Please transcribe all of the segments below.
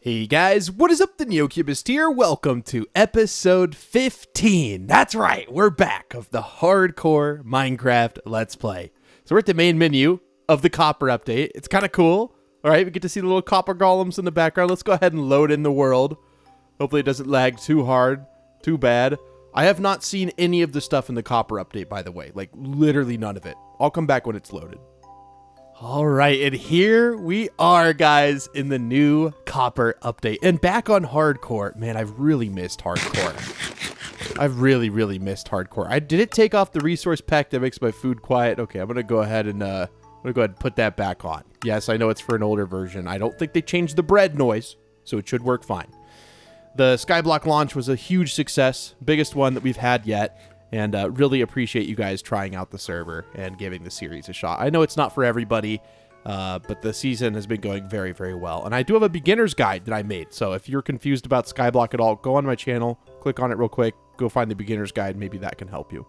Hey guys, what is up? The NeoCubist here. Welcome to episode 15. That's right, we're back of the hardcore Minecraft Let's Play. So we're at the main menu of the copper update. It's kind of cool. All right, we get to see the little copper golems in the background. Let's go ahead and load in the world. Hopefully it doesn't lag too hard, too bad. I have not seen any of the stuff in the copper update, by the way. Like, literally none of it. I'll come back when it's loaded. All right, and here we are, guys, in the new copper update. And back on hardcore. Man, I've really missed hardcore. I've really missed hardcore. Did it take off the resource pack that makes my food quiet? Okay, I'm gonna go ahead and put that back on. Yes, I know it's for an older version. I don't think they changed the bread noise, so it should work fine. The Skyblock launch was a huge success, biggest one that we've had yet. And really appreciate you guys trying out the server and giving the series a shot. I know it's not for everybody, but the season has been going very, very well. And I do have a beginner's guide that I made. So if you're confused about Skyblock at all, go on my channel, click on it real quick, go find the beginner's guide. Maybe that can help you.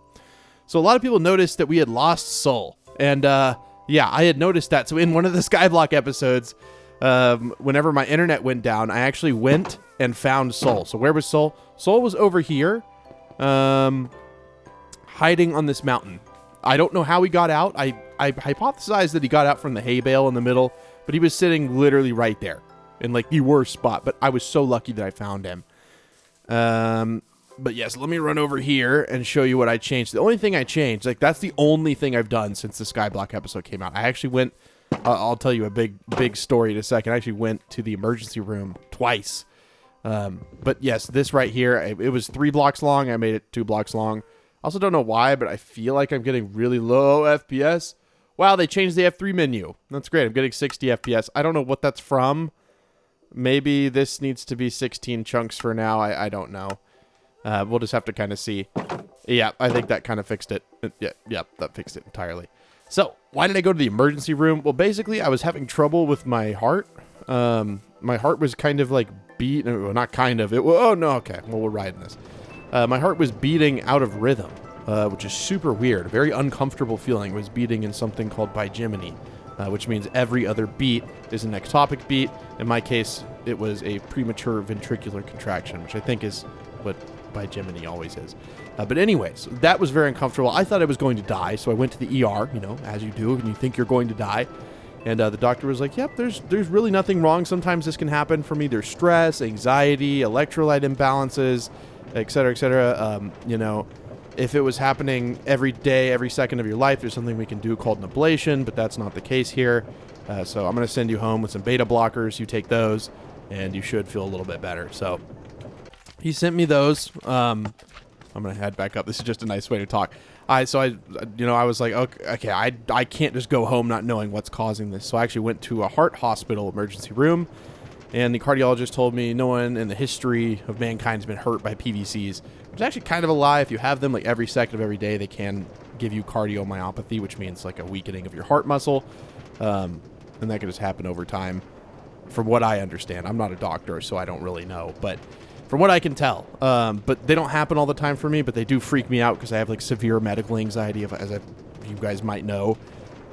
So a lot of people noticed that we had lost Soul. And yeah, I had noticed that. So in one of the Skyblock episodes, whenever my internet went down, I actually went and found Soul. So where was Soul? Soul was over here. Hiding on this mountain. I don't know how he got out. I hypothesized that he got out from the hay bale in the middle, but he was sitting literally right there in like the worst spot. But I was so lucky that I found him. But yes, let me run over here and show you what I changed. The only thing I changed, like that's the only thing I've done since the Skyblock episode came out. I actually went, I'll tell you a big story in a second. I actually went to the emergency room twice. But yes, this right here, it was 3 blocks long. I made it 2 blocks long. I also don't know why, but I feel like I'm getting really low FPS. Wow, they changed the F3 menu. That's great. I'm getting 60 FPS. I don't know what that's from. Maybe this needs to be 16 chunks for now. I don't know. We'll just have to kind of see. Yeah, I think that kind of fixed it. Yeah, that fixed it entirely. So, why did I go to the emergency room? Well, basically, I was having trouble with my heart. My heart was kind of like beating. Well, not kind of. Oh, no, okay. Well, we're riding this. My heart was beating out of rhythm, which is super weird. A very uncomfortable feeling. It was beating in something called bigiminy, which means every other beat is an ectopic beat. In my case, it was a premature ventricular contraction, which I think is what bigiminy always is. But anyways, that was very uncomfortable. I thought I was going to die, so I went to the ER, you know, as you do when you think you're going to die. And the doctor was like, yep, there's really nothing wrong. Sometimes this can happen from either stress, anxiety, electrolyte imbalances, etc., etc. You know, if it was happening every day, every second of your life, there's something we can do called an ablation, but that's not the case here. So I'm going to send you home with some beta blockers. You take those, and you should feel a little bit better. So he sent me those. I'm going to head back up. This is just a nice way to talk. I was like, okay, I can't just go home not knowing what's causing this. So I actually went to a heart hospital emergency room. And the cardiologist told me no one in the history of mankind has been hurt by PVCs, which is actually kind of a lie. If you have them like every second of every day, they can give you cardiomyopathy, which means like a weakening of your heart muscle. And that can just happen over time, from what I understand. I'm not a doctor, so I don't really know. But from what I can tell, but they don't happen all the time for me, but they do freak me out because I have like severe medical anxiety, as you guys might know.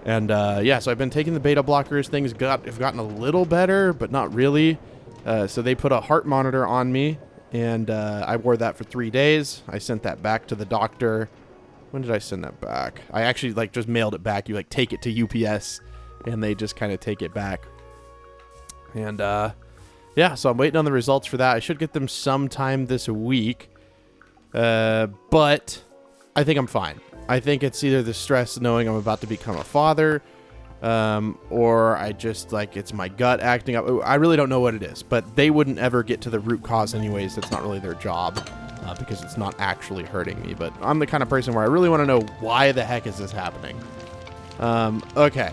And yeah, so I've been taking the beta blockers. Things have gotten a little better, but not really. So they put a heart monitor on me, and I wore that for 3 days. I sent that back to the doctor. When did I send that back? I actually like just mailed it back. You like take it to UPS, and they just kind of take it back. And yeah, so I'm waiting on the results for that. I should get them sometime this week, but I think I'm fine. I think it's either the stress knowing I'm about to become a father, or I just like it's my gut acting up. I really don't know what it is, but they wouldn't ever get to the root cause anyways. That's not really their job, because it's not actually hurting me. But I'm the kind of person where I really want to know why the heck is this happening. Okay.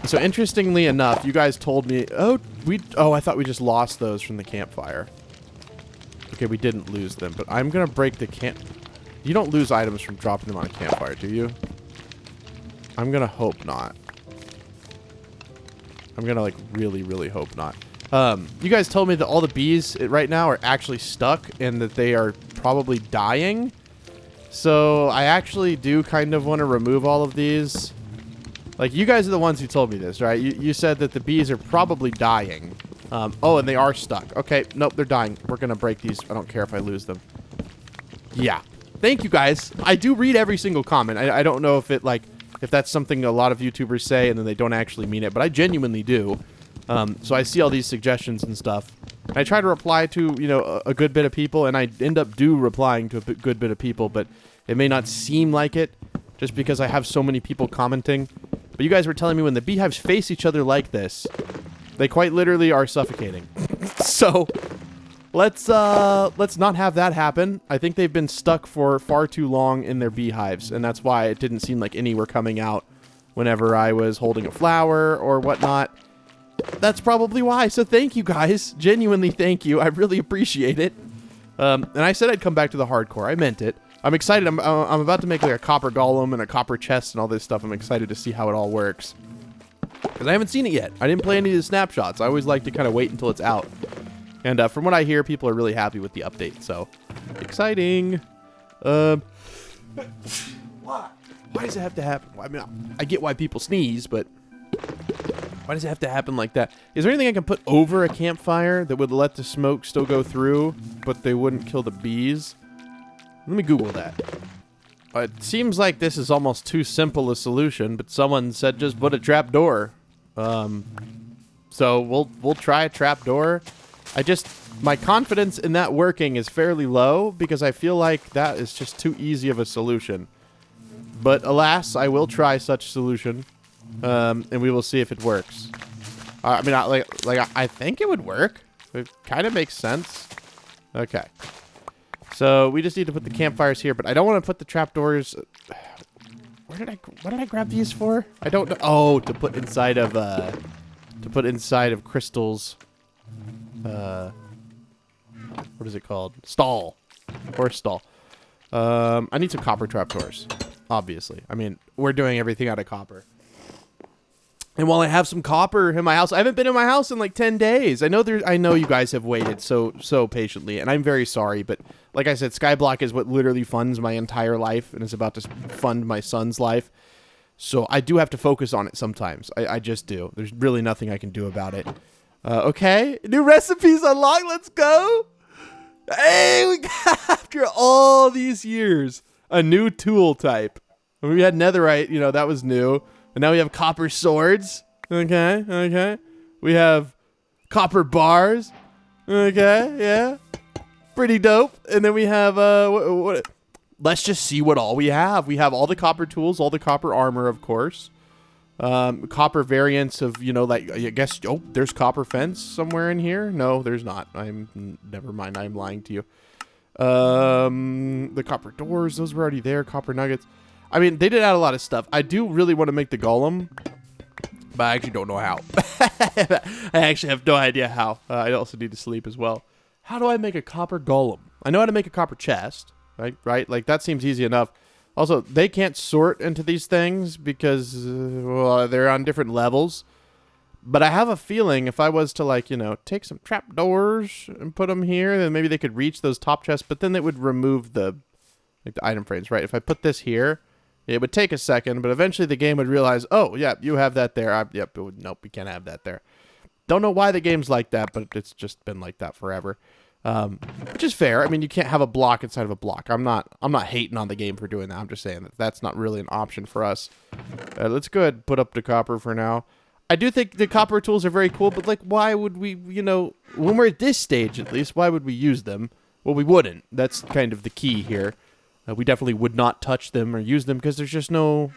So interestingly enough, you guys told me, I thought we just lost those from the campfire. Okay, we didn't lose them, but I'm gonna break the camp. You don't lose items from dropping them on a campfire, do you? I'm gonna hope not. I'm gonna like really hope not. You guys told me that all the bees right now are actually stuck and that they are probably dying. So I actually do kind of want to remove all of these. Like, you guys are the ones who told me this, right? You said that the bees are probably dying. Oh, and they are stuck. Okay, nope, they're dying. We're gonna break these. I don't care if I lose them. Yeah. Thank you, guys. I do read every single comment. I don't know if it, like, if that's something a lot of YouTubers say and then they don't actually mean it, but I genuinely do. So I see all these suggestions and stuff. I try to reply to, you know, a good bit of people, and I end up replying to a good bit of people, but it may not seem like it just because I have so many people commenting. But you guys were telling me when the beehives face each other like this, they quite literally are suffocating. So let's not have that happen. I think they've been stuck for far too long in their beehives, and that's why it didn't seem like any were coming out whenever I was holding a flower or whatnot. That's probably why. So thank you guys. Genuinely thank you. I really appreciate it. And I said I'd come back to the hardcore. I meant it. I'm excited. I'm about to make like a copper golem and a copper chest and all this stuff. I'm excited to see how it all works. Because I haven't seen it yet. I didn't play any of the snapshots. I always like to kind of wait until it's out. And from what I hear, people are really happy with the update. So, exciting. Why? Why does it have to happen? Well, I mean, I get why people sneeze, but why does it have to happen like that? Is there anything I can put over a campfire that would let the smoke still go through, but they wouldn't kill the bees? Let me Google that. It seems like this is almost too simple a solution, but someone said just put a trapdoor. So we'll try a trapdoor. My confidence in that working is fairly low because I feel like that is just too easy of a solution. But alas, I will try such solution, and we will see if it works. I mean, I think it would work. It kind of makes sense. Okay. So we just need to put the campfires here, but I don't want to put the trapdoors. What did I grab these for? I don't know. Oh, to put inside of Crystal's. What is it called? Stall. Horse stall. I need some copper trapdoors, obviously. I mean, we're doing everything out of copper. And while I have some copper in my house, I haven't been in my house in like 10 days. I know you guys have waited so patiently, and I'm very sorry, but like I said, Skyblock is what literally funds my entire life, and is about to fund my son's life. So I do have to focus on it sometimes. I just do. There's really nothing I can do about it. Okay, new recipes unlocked. Let's go. Hey, we got, after all these years, a new tool type. We had netherite, you know, that was new. And now we have copper swords. Okay. We have copper bars. Okay, yeah. Pretty dope. And then we have, let's just see what all we have. We have all the copper tools, all the copper armor, of course. Copper variants of, you know, like, I guess, oh, there's copper fence somewhere in here. No, there's not. Never mind. I'm lying to you. The copper doors, those were already there. Copper nuggets. I mean, they did add a lot of stuff. I do really want to make the golem, but I actually don't know how. I actually have no idea how. I also need to sleep as well. How do I make a copper golem? I know how to make a copper chest, right? Like, that seems easy enough. Also, they can't sort into these things because, well, they're on different levels. But I have a feeling if I was to, like, you know, take some trapdoors and put them here, then maybe they could reach those top chests, but then it would remove the item frames, right? If I put this here, it would take a second, but eventually the game would realize, oh, yeah, you have that there. Nope, we can't have that there. Don't know why the game's like that, but it's just been like that forever. Which is fair. I mean, you can't have a block inside of a block. I'm not hating on the game for doing that. I'm just saying that that's not really an option for us. Let's go ahead and put up the copper for now. I do think the copper tools are very cool, but, like, why would we, you know, when we're at this stage at least, why would we use them? Well, we wouldn't. That's kind of the key here. We definitely would not touch them or use them because there's no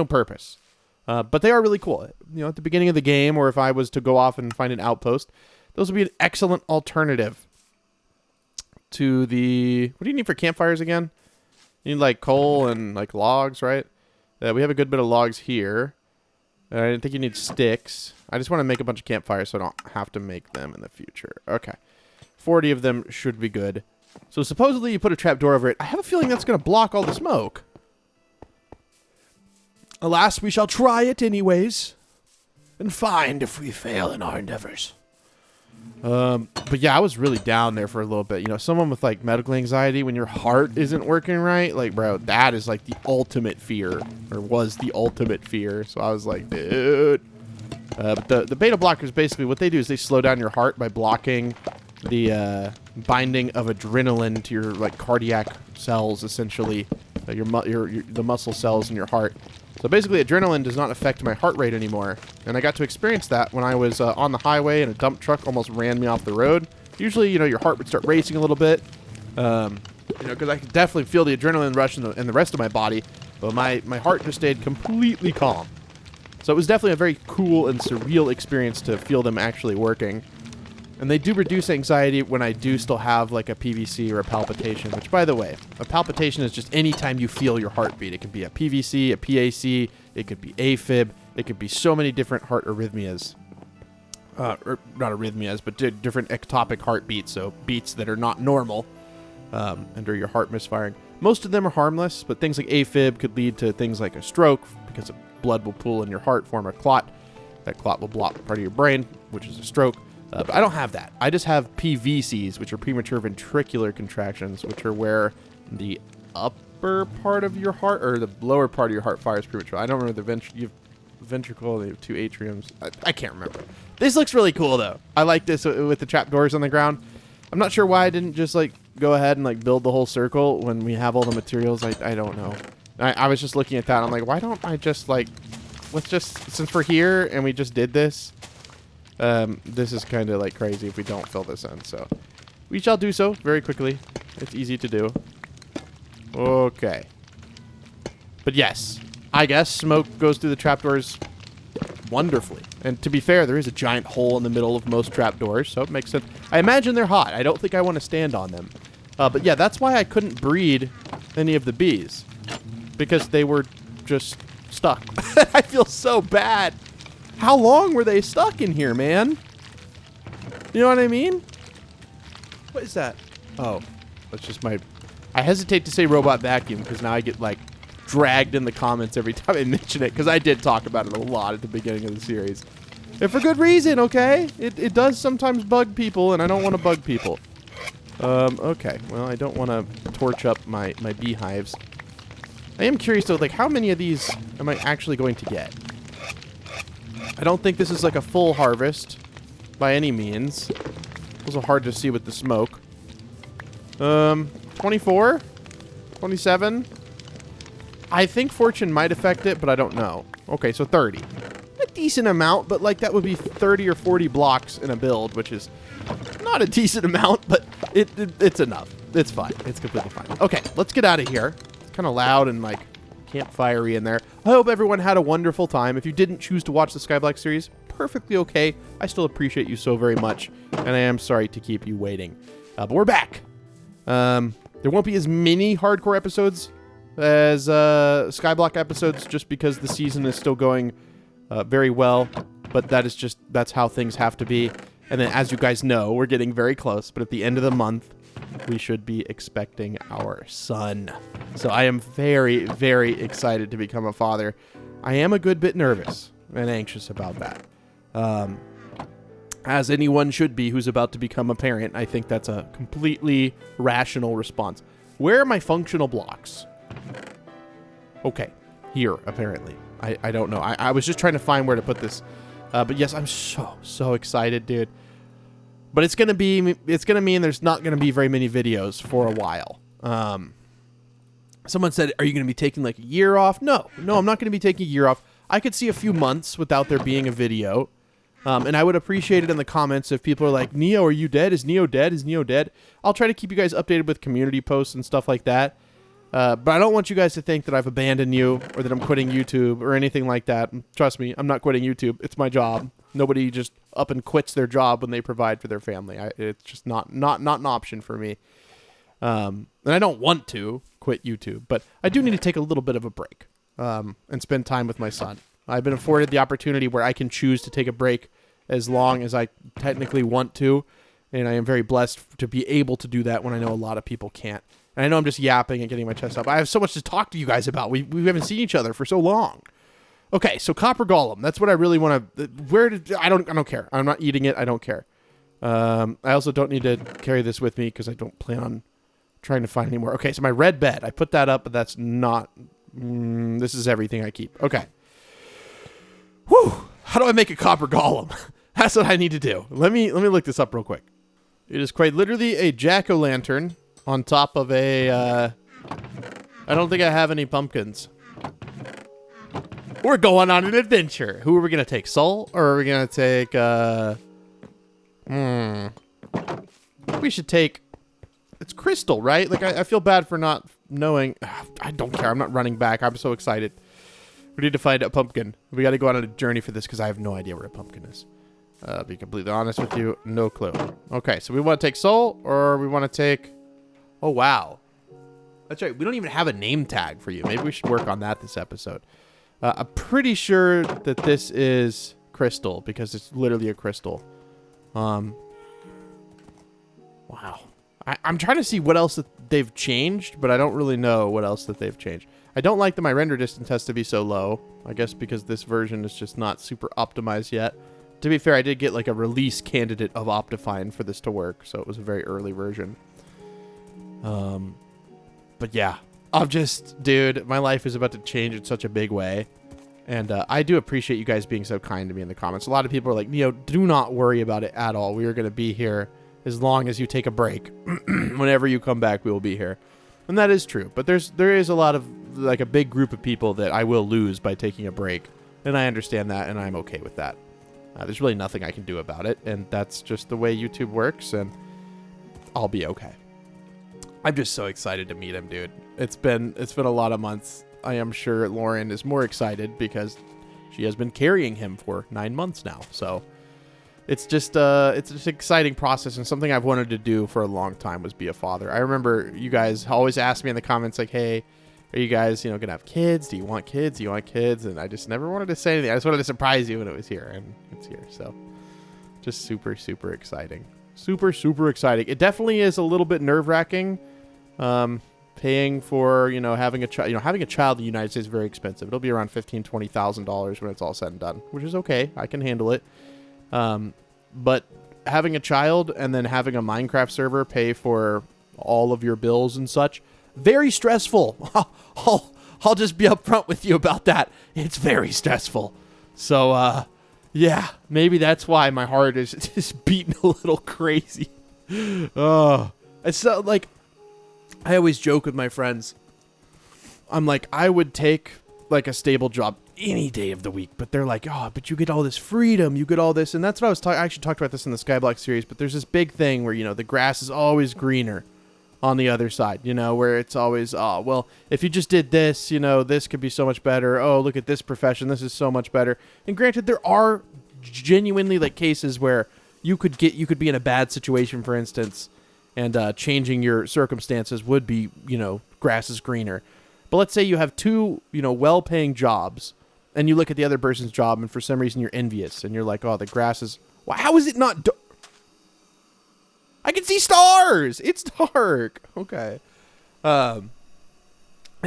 purpose. But they are really cool. You know, at the beginning of the game, or if I was to go off and find an outpost, those would be an excellent alternative to the... What do you need for campfires again? You need, like, coal and, like, logs, right? We have a good bit of logs here. I didn't think you need sticks. I just want to make a bunch of campfires so I don't have to make them in the future. Okay. 40 of them should be good. So supposedly you put a trapdoor over it. I have a feeling that's going to block all the smoke. Alas, we shall try it anyways. And find if we fail in our endeavors. But yeah, I was really down there for a little bit. You know, someone with, like, medical anxiety, when your heart isn't working right, like, bro, that is, like, the ultimate fear. Or was the ultimate fear. So I was like, dude, But the beta blockers, basically what they do is they slow down your heart by blocking the binding of adrenaline to your like cardiac cells, essentially, the muscle cells in your heart. So basically, adrenaline does not affect my heart rate anymore, and I got to experience that when I was on the highway and a dump truck almost ran me off the road. Usually, your heart would start racing a little bit, because I could definitely feel the adrenaline rush in the rest of my body, but my heart just stayed completely calm. So it was definitely a very cool and surreal experience to feel them actually working. And they do reduce anxiety when I do still have like a PVC or a palpitation, which, by the way, a palpitation is just any time you feel your heartbeat. It could be a PVC, a PAC, it could be AFib, it could be so many different heart arrhythmias. Or not arrhythmias, but different ectopic heartbeats, so beats that are not normal, and are your heart misfiring. Most of them are harmless, but things like AFib could lead to things like a stroke because blood will pool in your heart, form a clot. That clot will block part of your brain, which is a stroke. But I don't have that. I just have PVCs, which are premature ventricular contractions, which are where the upper part of your heart or the lower part of your heart fires premature. I don't remember the ventricle, they have two atriums. I can't remember. This looks really cool, though. I like this with the trapdoors on the ground. I'm not sure why I didn't just like go ahead and like build the whole circle when we have all the materials. I don't know. I was just looking at that. I'm like, why don't I just like, let's just, since we're here and we just did this, this is kind of like crazy if we don't fill this in. So we shall do so very quickly. It's easy to do. Okay. But yes, I guess smoke goes through the trapdoors wonderfully. And to be fair, there is a giant hole in the middle of most trapdoors, so it makes sense. I imagine they're hot. I don't think I want to stand on them. But yeah, that's why I couldn't breed any of the bees. Because they were just stuck. I feel so bad. How long were they stuck in here, man? You know what I mean? What is that? Oh, that's just my... I hesitate to say robot vacuum because now I get, like, dragged in the comments every time I mention it because I did talk about it a lot at the beginning of the series. And for good reason, okay? It does sometimes bug people, and I don't want to bug people. Okay. Well, I don't want to torch up my beehives. I am curious, though, like, how many of these am I actually going to get? I don't think this is like a full harvest by any means. Also hard to see with the smoke. 24? 27? I think fortune might affect it, but I don't know. Okay, so 30. A decent amount, but like that would be 30 or 40 blocks in a build, which is not a decent amount, but it's enough. It's fine. It's completely fine. Okay, let's get out of here. It's kind of loud and like campfire-y in there. I hope everyone had a wonderful time. If you didn't choose to watch the Skyblock series, perfectly okay. I still appreciate you so very much, and I am sorry to keep you waiting. But we're back. There won't be as many hardcore episodes as Skyblock episodes just because the season is still going very well, but that's how things have to be. And then, as you guys know, we're getting very close, but at the end of the month, we should be expecting our son. So I am very, very excited to become a father. I am a good bit nervous and anxious about that. As anyone should be who's about to become a parent. I think that's a completely rational response. Where are my functional blocks? Okay, here, apparently. I don't know. I was just trying to find where to put this. But yes, I'm so excited, dude. But it's gonna mean there's not gonna be very many videos for a while. Someone said, "Are you gonna be taking like a year off?" No, I'm not gonna be taking a year off. I could see a few months without there being a video, and I would appreciate it in the comments if people are like, "Neo, are you dead? Is Neo dead? Is Neo dead?" I'll try to keep you guys updated with community posts and stuff like that. But I don't want you guys to think that I've abandoned you or that I'm quitting YouTube or anything like that. Trust me, I'm not quitting YouTube. It's my job. Nobody just up and quits their job when they provide for their family. It's just not an option for me. And I don't want to quit YouTube, but I do need to take a little bit of a break and spend time with my son. I've been afforded the opportunity where I can choose to take a break as long as I technically want to, and I am very blessed to be able to do that when I know a lot of people can't. And I know I'm just yapping and getting my chest up. I have so much to talk to you guys about. We haven't seen each other for so long. Okay, so copper golem. That's what I really want to... I don't care. I'm not eating it. I don't care. I also don't need to carry this with me because I don't plan on trying to find any more. Okay, so my red bed. I put that up, but that's not... this is everything I keep. Okay. Whew. How do I make a copper golem? That's what I need to do. Let me look this up real quick. It is quite literally a jack-o'-lantern on top of a, I don't think I have any pumpkins. We're going on an adventure. Who are we going to take? Soul? Or are we going to take, we should take, it's Crystal, right? Like, I feel bad for not knowing. I don't care. I'm not running back. I'm so excited. We need to find a pumpkin. We got to go on a journey for this because I have no idea where a pumpkin is. Be completely honest with you, no clue. Okay, so we want to take Soul, or we want to take... Oh, wow. That's right. We don't even have a name tag for you. Maybe we should work on that this episode. I'm pretty sure that this is Crystal, because it's literally a crystal. Wow. I'm trying to see what else that they've changed, but I don't really know what else that they've changed. I don't like that my render distance has to be so low. I guess because this version is just not super optimized yet. To be fair, I did get like a release candidate of Optifine for this to work, so it was a very early version. But yeah, I'm just, dude, my life is about to change in such a big way. And I do appreciate you guys being so kind to me in the comments. A lot of people are like, do not worry about it at all. We are going to be here as long as you take a break. Whenever you come back, we will be here. And that is true. But there is a lot of, like, a big group of people that I will lose by taking a break. And I understand that, and I'm okay with that. There's really nothing I can do about it, and that's just the way YouTube works, and I'll be okay. I'm just so excited to meet him, dude. It's been a lot of months. I am sure Lauren is more excited because she has been carrying him for 9 months now. So it's just an exciting process, and something I've wanted to do for a long time was be a father. I remember you guys always asked me in the comments like, hey, are you guys, gonna have kids? Do you want kids? Do you want kids? And I just never wanted to say anything. I just wanted to surprise you when it was here, and it's here. So just super, super exciting. Super, super exciting. It definitely is a little bit nerve-wracking. Paying for, having a child. Having a child in the United States is very expensive. It'll be around $15,000-$20,000 when it's all said and done, which is okay. I can handle it. But having a child and then having a Minecraft server pay for all of your bills and such, very stressful. I'll just be upfront with you about that. It's very stressful. So, yeah, maybe that's why my heart is just beating a little crazy. It's so, like, I always joke with my friends. I'm like, I would take, like, a stable job any day of the week. But they're like, oh, but you get all this freedom. You get all this. And that's what I was I actually talked about this in the Skyblock series. But there's this big thing where, the grass is always greener on the other side, where it's always, oh, well, if you just did this, this could be so much better. Oh, look at this profession. This is so much better. And granted, there are genuinely, like, cases where you could be in a bad situation, for instance, and changing your circumstances would be, grass is greener. But let's say you have two, well-paying jobs, and you look at the other person's job, and for some reason you're envious, and you're like, oh, the grass is, well, how is it not I can see stars. It's dark. Okay. And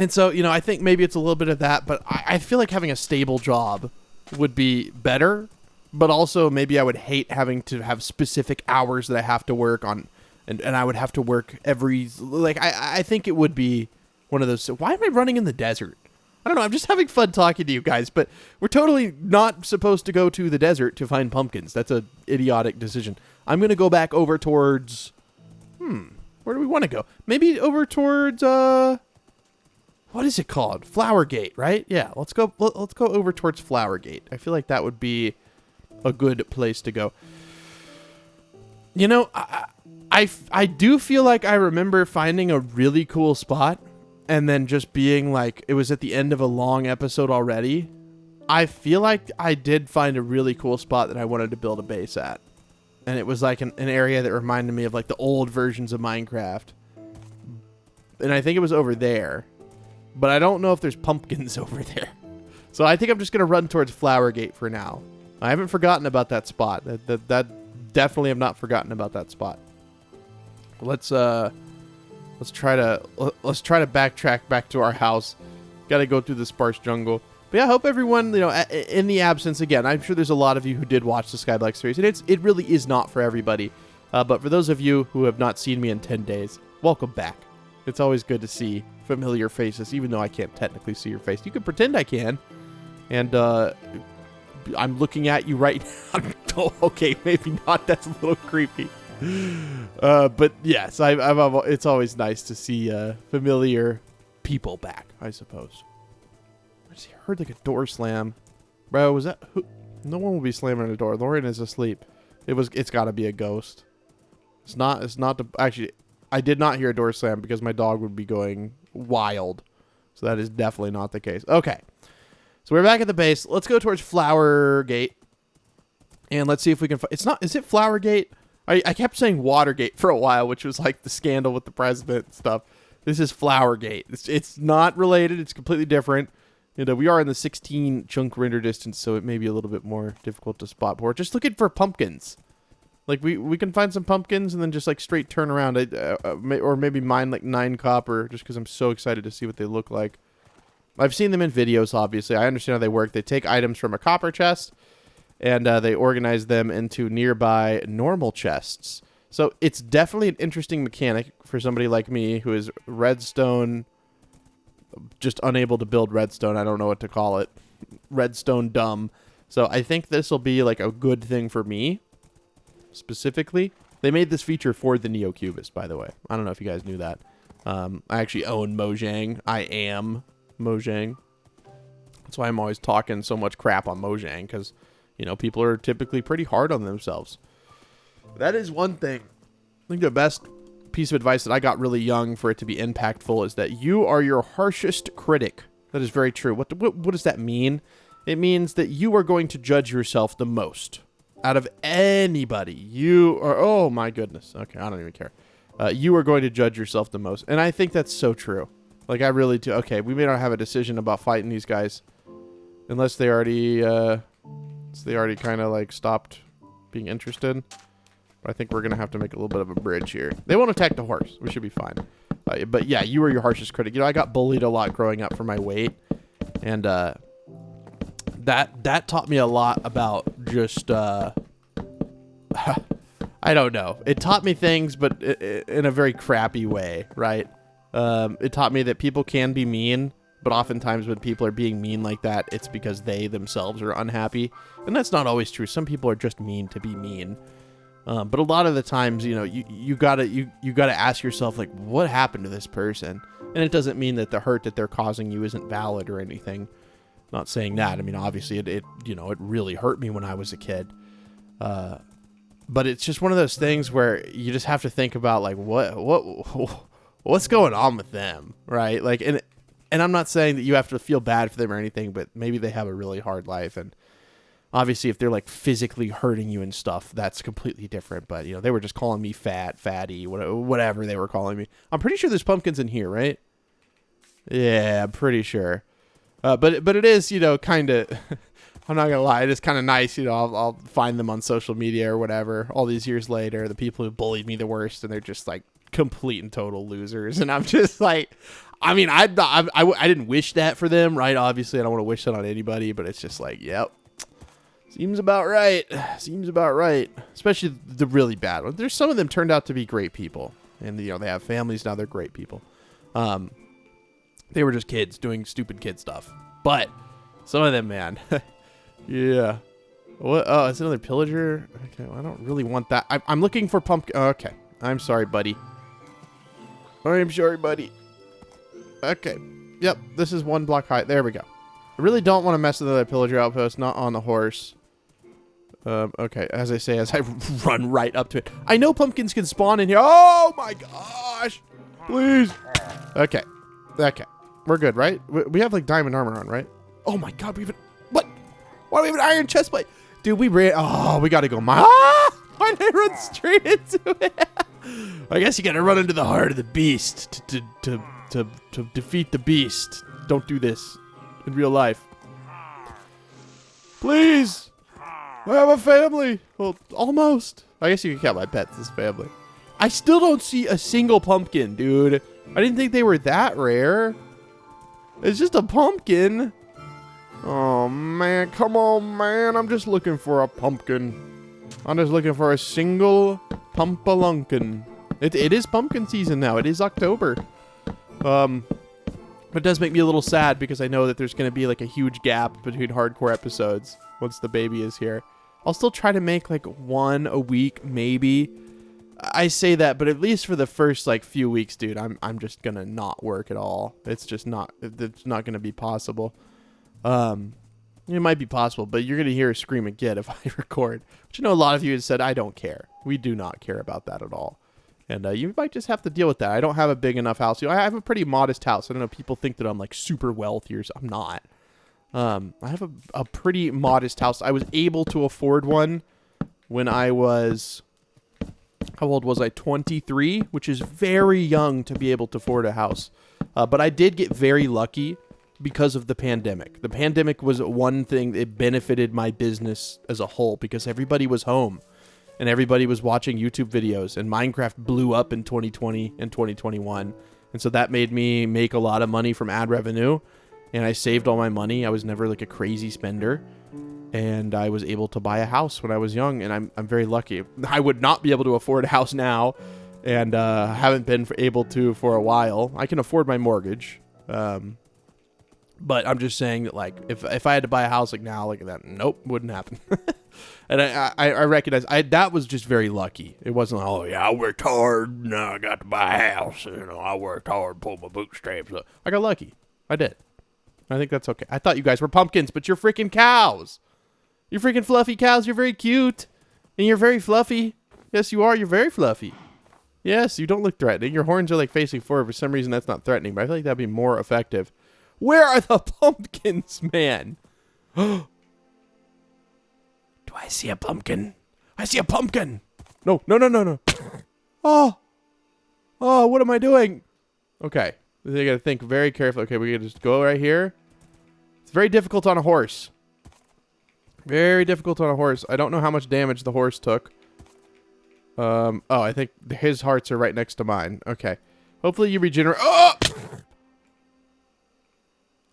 so, I think maybe it's a little bit of that, but I feel like having a stable job would be better, but also maybe I would hate having to have specific hours that I have to work on, and I would have to work I think it would be one of those. Why am I running in the desert? I don't know. I'm just having fun talking to you guys, but we're totally not supposed to go to the desert to find pumpkins. That's an idiotic decision. I'm going to go back over towards, where do we want to go? Maybe over towards, what is it called? Flower Gate, right? Yeah, let's go over towards Flower Gate. I feel like that would be a good place to go. I do feel like I remember finding a really cool spot and then just being like, it was at the end of a long episode already. I feel like I did find a really cool spot that I wanted to build a base at. And it was like an area that reminded me of like the old versions of Minecraft. And I think it was over there. But I don't know if there's pumpkins over there. So I think I'm just going to run towards Flower Gate for now. I haven't forgotten about that spot. That definitely have not forgotten about that spot. Let's try to backtrack back to our house. Got to go through the sparse jungle. But yeah, I hope everyone, in the absence, again, I'm sure there's a lot of you who did watch the Skyblock series, and it really is not for everybody. But for those of you who have not seen me in 10 days, welcome back. It's always good to see familiar faces, even though I can't technically see your face. You can pretend I can, and I'm looking at you right now. Oh, okay, maybe not. That's a little creepy. But yes, it's always nice to see familiar people back, I suppose. I just heard like a door slam. Bro, was that... Who? No one will be slamming a door. Lauren is asleep. It's got to be a ghost. It's not actually, I did not hear a door slam because my dog would be going wild. So that is definitely not the case. Okay. So we're back at the base. Let's go towards Flower Gate. And let's see if we can... Is it Flower Gate? I kept saying Watergate for a while, which was like the scandal with the president and stuff. This is Flower Gate. It's not related. It's completely different. You know, we are in the 16 chunk render distance, so it may be a little bit more difficult to spot. But we're just looking for pumpkins. Like, we can find some pumpkins and then just, like, straight turn around. Or maybe mine, like, 9 copper, just because I'm so excited to see what they look like. I've seen them in videos, obviously. I understand how they work. They take items from a copper chest, and they organize them into nearby normal chests. So it's definitely an interesting mechanic for somebody like me who is redstone... just unable to build redstone. I don't know what to call it. Redstone dumb. So I think this will be like a good thing for me specifically. They made this feature for the Neo-Cubist, by the way. I don't know if you guys knew that. I actually own Mojang. I am Mojang. That's why I'm always talking so much crap on Mojang, because, you know, people are typically pretty hard on themselves. That is one thing. I think the best piece of advice that I got really young for it to be impactful is that you are your harshest critic. That is very true. What does that mean? It means that you are going to judge yourself the most out of anybody. You are, oh my goodness. Okay, I don't even care. You are going to judge yourself the most. And I think that's so true. Like, I really do. Okay, we may not have a decision about fighting these guys unless they already kind of like stopped being interested. I think we're going to have to make a little bit of a bridge here. They won't attack the horse. We should be fine. But yeah, you were your harshest critic. You know, I got bullied a lot growing up for my weight. And that taught me a lot about just... I don't know. It taught me things, but in a very crappy way, right? It taught me that people can be mean. But oftentimes when people are being mean like that, it's because they themselves are unhappy. And that's not always true. Some people are just mean to be mean. But a lot of the times, you know, you gotta ask yourself, like, what happened to this person? And it doesn't mean that the hurt that they're causing you isn't valid or anything. Not saying that. I mean, obviously, it really hurt me when I was a kid. But it's just one of those things where you just have to think about, like, what's going on with them, right? Like, and I'm not saying that you have to feel bad for them or anything, but maybe they have a really hard life, and obviously, if they're, like, physically hurting you and stuff, that's completely different. But, you know, they were just calling me fat, fatty, whatever they were calling me. I'm pretty sure there's pumpkins in here, right? Yeah, I'm pretty sure. But it is, you know, kind of... I'm not going to lie. It is kind of nice, you know, I'll find them on social media or whatever. All these years later, the people who bullied me the worst, and they're just, like, complete and total losers. And I'm just, like... I mean, I didn't wish that for them, right? Obviously, I don't want to wish that on anybody, but it's just like, yep. Seems about right. Seems about right. Especially the really bad ones. There's some of them turned out to be great people. And, you know, they have families now. They're great people. They were just kids doing stupid kid stuff. But some of them, man. Yeah. What? Oh, it's another pillager? Okay, well, I don't really want that. I'm looking for pumpkin. Okay. I'm sorry, buddy. I'm sorry, buddy. Okay. Yep. This is 1 block high. There we go. I really don't want to mess with the pillager outpost. Not on the horse. Okay, as I say, as I run right up to it. I know pumpkins can spawn in here. Oh my gosh! Please. Okay. Okay. We're good, right? We have, like, diamond armor on, right? Oh my god, we have what? Why do we have an iron chest plate? Dude, we ran... Oh, we gotta go... Why did I run straight into it? I guess you gotta run into the heart of the beast to defeat the beast. Don't do this in real life. Please! I have a family. Well, almost. I guess you can count my pets as family. I still don't see a single pumpkin, dude. I didn't think they were that rare. It's just a pumpkin. Oh, man. Come on, man. I'm just looking for a pumpkin. I'm just looking for a single pumpalunkin. It is pumpkin season now. It is October. But it does make me a little sad because I know that there's going to be like a huge gap between hardcore episodes once the baby is here. I'll still try to make like one a week, maybe. I say that, but at least for the first like few weeks, dude, I'm just going to not work at all. It's not going to be possible. It might be possible, but you're going to hear a scream again if I record. But you know, a lot of you have said, I don't care. We do not care about that at all. And you might just have to deal with that. I don't have a big enough house. I have a pretty modest house. I don't know. People think that I'm like super wealthy or something. I'm not. I have a pretty modest house. I was able to afford one when I was, how old was I? 23, which is very young to be able to afford a house. But I did get very lucky because of the pandemic. The pandemic was one thing that benefited my business as a whole because everybody was home. And everybody was watching YouTube videos, and Minecraft blew up in 2020 and 2021. And so that made me make a lot of money from ad revenue, and I saved all my money. I was never like a crazy spender, and I was able to buy a house when I was young, and I'm very lucky. I would not be able to afford a house now, and haven't been able to for a while. I can afford my mortgage, but I'm just saying that, like, if I had to buy a house like now, like that, nope, wouldn't happen. And I recognize that was just very lucky. It wasn't like, oh yeah, I worked hard, now I got to buy a house. You know, I worked hard, pulled my bootstraps up. I got lucky. I did. I think that's okay. I thought you guys were pumpkins, but you're freaking cows. You're freaking fluffy cows. You're very cute, and you're very fluffy. Yes, you are. You're very fluffy. Yes, you don't look threatening. Your horns are like facing forward. For some reason, that's not threatening, but I feel like that'd be more effective. Where are the pumpkins, man? Do I see a pumpkin? I see a pumpkin. No. Oh, what am I doing? Okay. I gotta think very carefully. Okay, we gotta just go right here. It's very difficult on a horse. Very difficult on a horse. I don't know how much damage the horse took. Oh, I think his hearts are right next to mine. Okay. Hopefully you regenerate. Oh!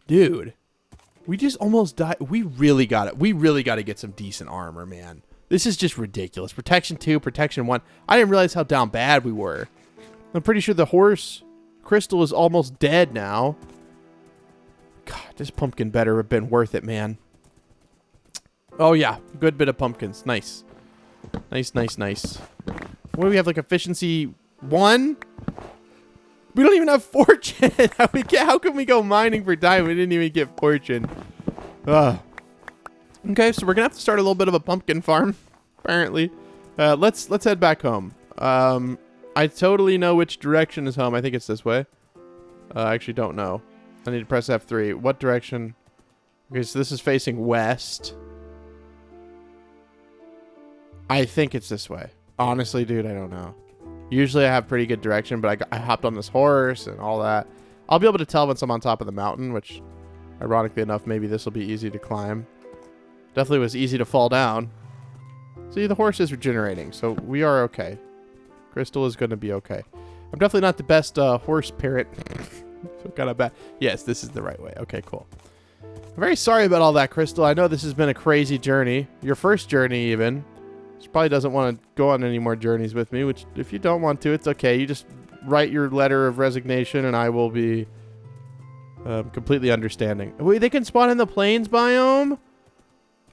Dude. We just almost died. We really got it. We really got to get some decent armor, man. This is just ridiculous. Protection 2, protection 1. I didn't realize how down bad we were. I'm pretty sure the horse crystal is almost dead now. God, this pumpkin better have been worth it, man. Oh, yeah. Good bit of pumpkins. Nice. Nice. What do we have, like efficiency 1? We don't even have fortune. How can we go mining for diamond? We didn't even get fortune. Okay, so we're gonna have to start a little bit of a pumpkin farm, apparently. Let's head back home. I totally know which direction is home. I think it's this way. I actually don't know. I need to press F3. What direction? Okay, so this is facing west. I think it's this way. Honestly, dude, I don't know. Usually I have pretty good direction, but I hopped on this horse and all that. I'll be able to tell once I'm on top of the mountain, which, ironically enough, maybe this will be easy to climb. Definitely was easy to fall down. See, the horse is regenerating, so we are okay. Crystal is going to be okay. I'm definitely not the best horse parent. So kind of bad. Yes, this is the right way. Okay, cool. I'm very sorry about all that, Crystal. I know this has been a crazy journey. Your first journey, even. She probably doesn't want to go on any more journeys with me, which if you don't want to, it's okay. You just write your letter of resignation and I will be completely understanding. Wait, they can spawn in the plains biome?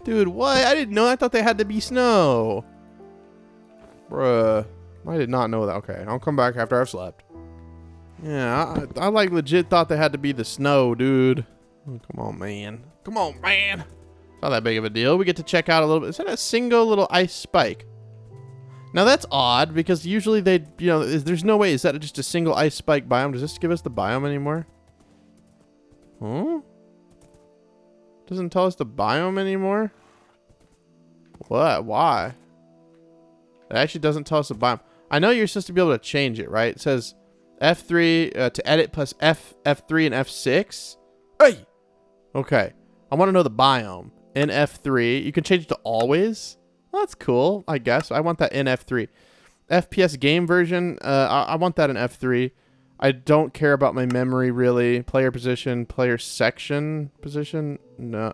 Dude, what? I didn't know. I thought they had to be snow. Bruh. I did not know that. Okay, I'll come back after I've slept. Yeah, I like legit thought they had to be the snow, dude. Oh, come on, man. Come on, man. Not that big of a deal. We get to check out a little bit. Is that a single little ice spike? Now that's odd because usually they, you know, there's no way. Is that just a single ice spike biome? Does this give us the biome anymore? Huh? Doesn't tell us the biome anymore? What? Why? It actually doesn't tell us the biome. I know you're supposed to be able to change it, right? It says F3 to edit plus F3 and F6. Hey! Okay. I want to know the biome. In F3. You can change it to always. Well, that's cool, I guess. I want that in F3. FPS game version. I want that in F3. I don't care about my memory, really. Player position. Player section position. No,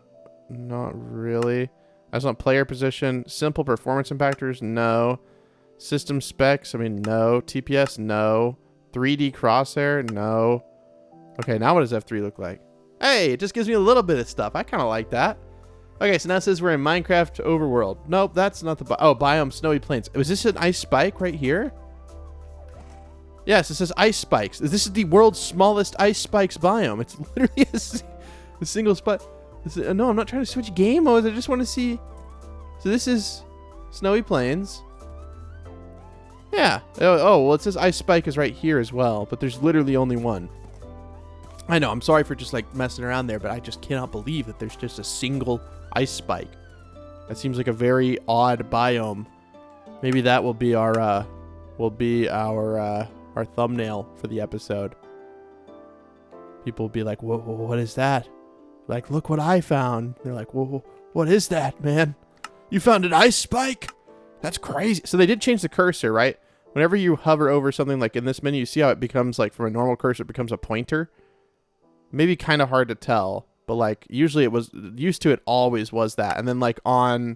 not really. I just want player position. Simple performance impactors. No. System specs. I mean, no. TPS. No. 3D crosshair. No. Okay, now what does F3 look like? Hey, it just gives me a little bit of stuff. I kind of like that. Okay, so now it says we're in Minecraft Overworld. Nope, that's not the biome Snowy Plains. Was this an ice spike right here? Yes, it says ice spikes. This is the world's smallest ice spikes biome. It's literally a single spot. No, I'm not trying to switch game modes. I just want to see. So this is Snowy Plains. Yeah. Oh, well, it says ice spike is right here as well, but there's literally only one. I know. I'm sorry for just like messing around there, but I just cannot believe that there's just a single ice spike. That seems like a very odd biome. Maybe that will be our thumbnail for the episode. People will be like, "Whoa, what is that?" Like, look what I found. They're like, "Whoa, what is that, man? You found an ice spike? That's crazy." So they did change the cursor, right? Whenever you hover over something like in this menu, you see how it becomes like from a normal cursor, it becomes a pointer. Maybe kind of hard to tell, but like usually it was used to, it always was that. And then like on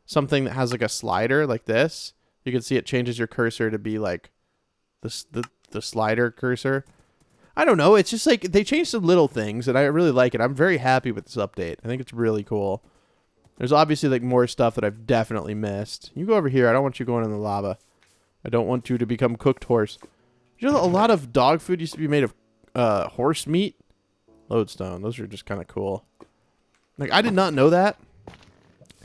something that has like a slider like this, you can see it changes your cursor to be like the slider cursor. I don't know. It's just like they changed some little things and I really like it. I'm very happy with this update. I think it's really cool. There's obviously like more stuff that I've definitely missed. You go over here. I don't want you going in the lava. I don't want you to become cooked horse. You know, a lot of dog food used to be made of horse meat. Lodestone. Those are just kind of cool. Like, I did not know that.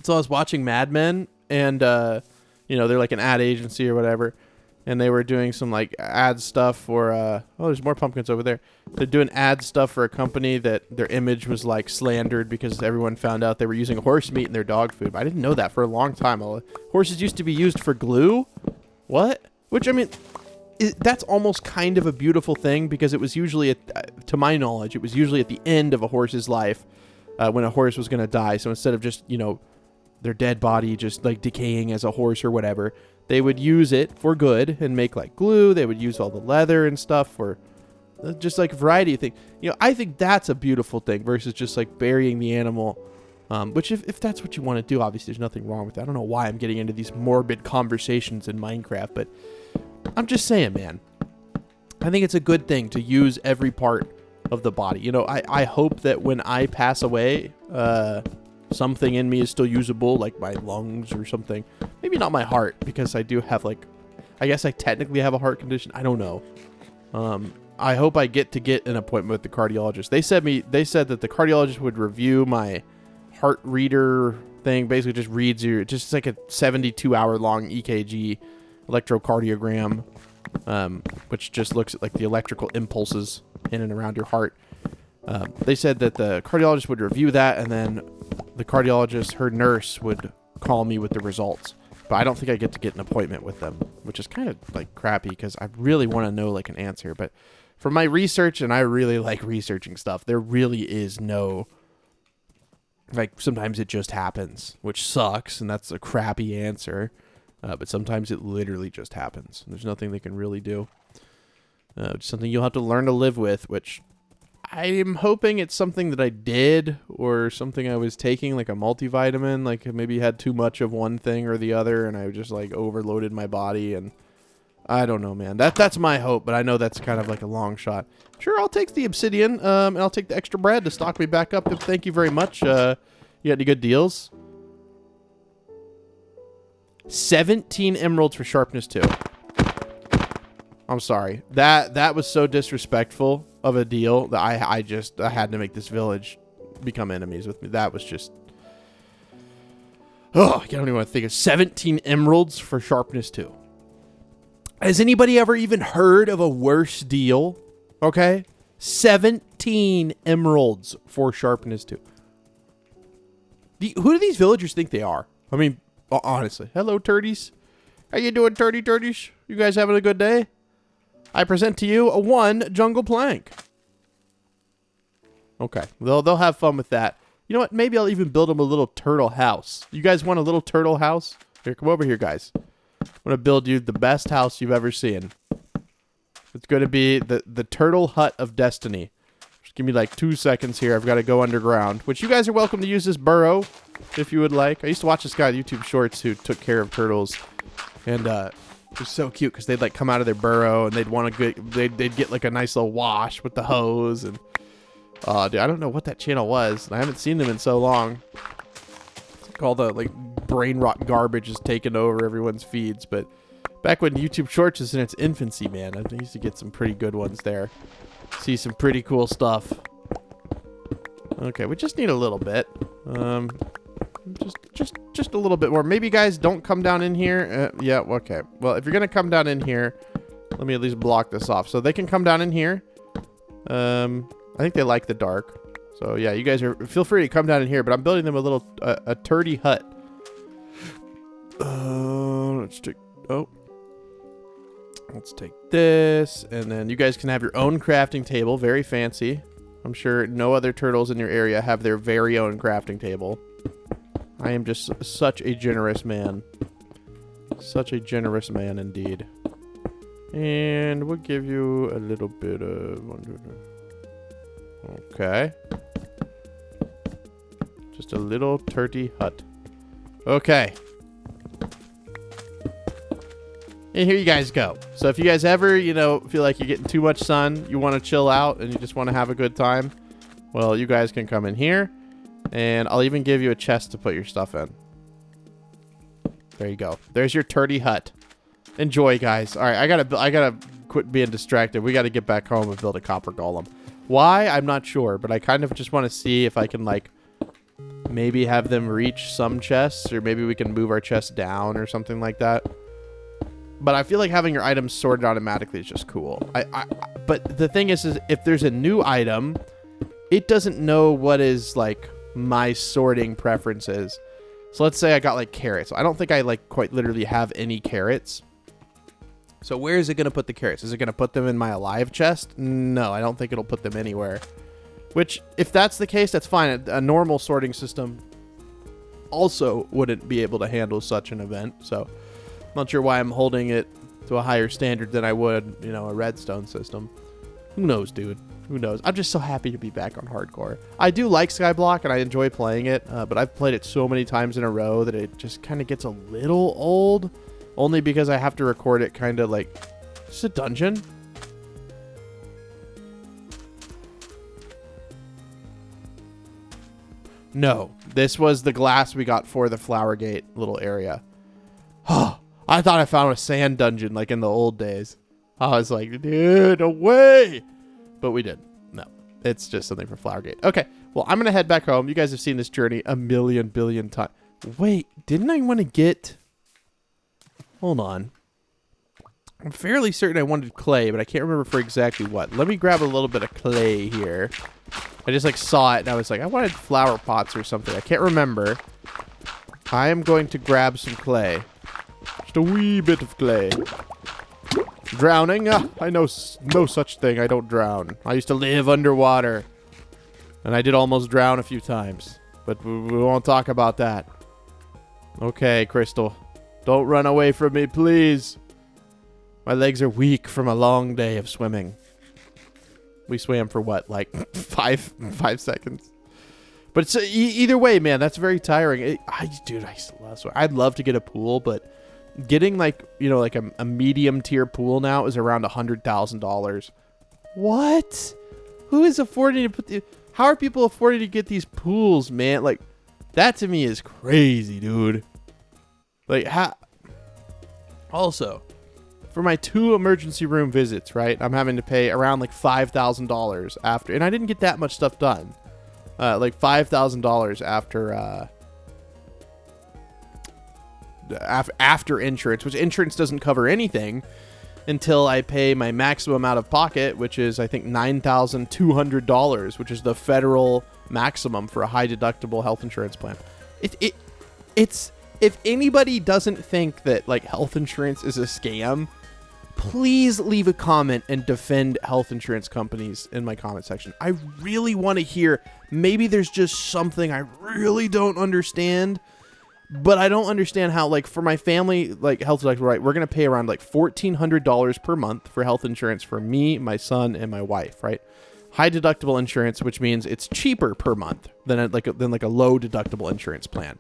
So I was watching Mad Men, and, you know, they're like an ad agency or whatever, and they were doing some, like, ad stuff for, oh, there's more pumpkins over there. They're doing ad stuff for a company that their image was, like, slandered because everyone found out they were using horse meat in their dog food. But I didn't know that for a long time. Horses used to be used for glue? What? Which, I mean... that's almost kind of a beautiful thing because it was usually, to my knowledge, it was usually at the end of a horse's life when a horse was going to die. So instead of just, you know, their dead body just like decaying as a horse or whatever, they would use it for good and make like glue. They would use all the leather and stuff for just like a variety of things. You know, I think that's a beautiful thing versus just like burying the animal. Which if that's what you want to do, obviously there's nothing wrong with that. I don't know why I'm getting into these morbid conversations in Minecraft, but I'm just saying, man, I think it's a good thing to use every part of the body. You know, I hope that when I pass away, something in me is still usable, like my lungs or something. Maybe not my heart, because I do have like, I guess I technically have a heart condition. I don't know. I hope I get an appointment with the cardiologist. They said that the cardiologist would review my heart reader thing. Basically just reads your, just like a 72-hour long EKG electrocardiogram, which just looks at like the electrical impulses in and around your heart. They said that the cardiologist would review that, and then the cardiologist, her nurse, would call me with the results. But I don't think I get an appointment with them, which is kind of like crappy because I really want to know like an answer. But for my research, and I really like researching stuff, there really is no, like, sometimes it just happens, which sucks, and that's a crappy answer. But sometimes it literally just happens. There's nothing they can really do. It's something you'll have to learn to live with, which I'm hoping it's something that I did or something I was taking, like a multivitamin, like maybe had too much of one thing or the other, and I just like overloaded my body, and I don't know, man. That's my hope, but I know that's kind of like a long shot. Sure, I'll take the obsidian, and I'll take the extra bread to stock me back up. Thank you very much. You got any good deals? 17 emeralds for sharpness 2. I'm sorry. That was so disrespectful of a deal that I had to make this village become enemies with me. That was just... Oh, I don't even want to think of 17 emeralds for sharpness 2. Has anybody ever even heard of a worse deal? Okay? 17 emeralds for sharpness 2. Who do these villagers think they are? I mean... honestly. Hello, turdies. How you doing, turdies? You guys having a good day? I present to you a 1 jungle plank. Okay. They'll have fun with that. You know what? Maybe I'll even build them a little turtle house. You guys want a little turtle house? Here, come over here, guys. I'm going to build you the best house you've ever seen. It's going to be the turtle hut of destiny. Just give me like 2 seconds here. I've got to go underground, which you guys are welcome to use this burrow if you would like. I used to watch this guy on YouTube Shorts who took care of turtles, and It was so cute because they'd like come out of their burrow and they'd want to they'd get like a nice little wash with the hose. And dude, I don't know what that channel was. I haven't seen them in so long. It's like all the like brain rot garbage is taking over everyone's feeds. But back when YouTube Shorts was in its infancy, man, I used to get some pretty good ones there. See some pretty cool stuff. Okay, we just need a little bit. Just a little bit more. Maybe guys don't come down in here. Yeah, okay. Well, if you're gonna come down in here, let me at least block this off so they can come down in here. I think they like the dark. So yeah, you guys feel free to come down in here. But I'm building them a little a turdy hut. Let's take this, and then you guys can have your own crafting table. Very fancy. I'm sure no other turtles in your area have their very own crafting table. I am just such a generous man. Such a generous man indeed. And we'll give you a little bit of... Okay. Just a little turdy hut. Okay. And here you guys go. So if you guys ever, you know, feel like you're getting too much sun, you want to chill out, and you just want to have a good time, well, you guys can come in here. And I'll even give you a chest to put your stuff in. There you go. There's your turdy hut. Enjoy, guys. All right, I gotta quit being distracted. We gotta get back home and build a copper golem. Why? I'm not sure, but I kind of just want to see if I can like maybe have them reach some chests, or maybe we can move our chests down or something like that. But I feel like having your items sorted automatically is just cool. But the thing is if there's a new item, it doesn't know what is like my sorting preferences. So let's say I got like carrots. I don't think I like quite literally have any carrots. So where is it going to put the carrots? Is it going to put them in my alive chest? No, I don't think it'll put them anywhere. Which, if that's the case, that's fine. A normal sorting system also wouldn't be able to handle such an event. So I'm not sure why I'm holding it to a higher standard than I would, you know, a redstone system. Who knows, dude? Who knows? I'm just so happy to be back on hardcore. I do like Skyblock, and I enjoy playing it, but I've played it so many times in a row that it just kind of gets a little old, only because I have to record it kind of like... Is this a dungeon? No. This was the glass we got for the Flower Gate little area. Oh, I thought I found a sand dungeon like in the old days. I was like, dude, no way! But we did. No, it's just something for Flowergate. Okay, well, I'm going to head back home. You guys have seen this journey a million billion times. Wait, didn't I want to get... Hold on. I'm fairly certain I wanted clay, but I can't remember for exactly what. Let me grab a little bit of clay here. I just like saw it, and I was like, I wanted flower pots or something. I can't remember. I am going to grab some clay. Just a wee bit of clay. Drowning? I know no such thing. I don't drown. I used to live underwater. And I did almost drown a few times. But we won't talk about that. Okay, Crystal. Don't run away from me, please. My legs are weak from a long day of swimming. We swam for what? Like 5 seconds? But it's, either way, man, that's very tiring. Dude, I used to love swimming. I'd love to get a pool, but... Getting like, you know, like a medium tier pool now is around $100,000. What? Who is affording to put how are people affording to get these pools, man? Like, that to me is crazy, dude. Like, also, for my 2 emergency room visits, right? I'm having to pay around like $5,000 after, and I didn't get that much stuff done. Like $5,000 after insurance, which insurance doesn't cover anything until I pay my maximum out of pocket, which is I think $9,200, which is the federal maximum for a high deductible health insurance plan. It's if anybody doesn't think that like health insurance is a scam, please leave a comment and defend health insurance companies in my comment section. I really want to hear, maybe there's just something I really don't understand. But I don't understand how, like, for my family, like, health deductible, right, we're going to pay around, like, $1,400 per month for health insurance for me, my son, and my wife, right? High deductible insurance, which means it's cheaper per month than a low deductible insurance plan.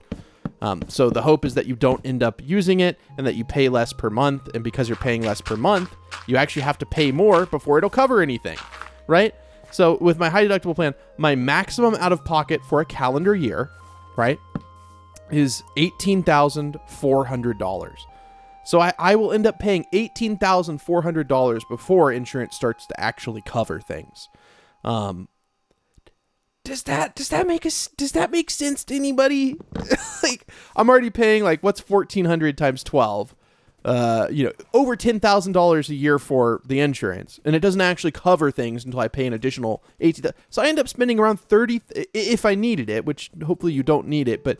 So the hope is that you don't end up using it and that you pay less per month. And because you're paying less per month, you actually have to pay more before it'll cover anything, right? So with my high deductible plan, my maximum out of pocket for a calendar year, right, is $18,400. So I will end up paying $18,400 before insurance starts to actually cover things. Does that make sense to anybody? Like, I'm already paying, like, what's 1,400 times 12? Over $10,000 a year for the insurance, and it doesn't actually cover things until I pay an additional 18. So I end up spending around 30 if I needed it, which hopefully you don't need it, but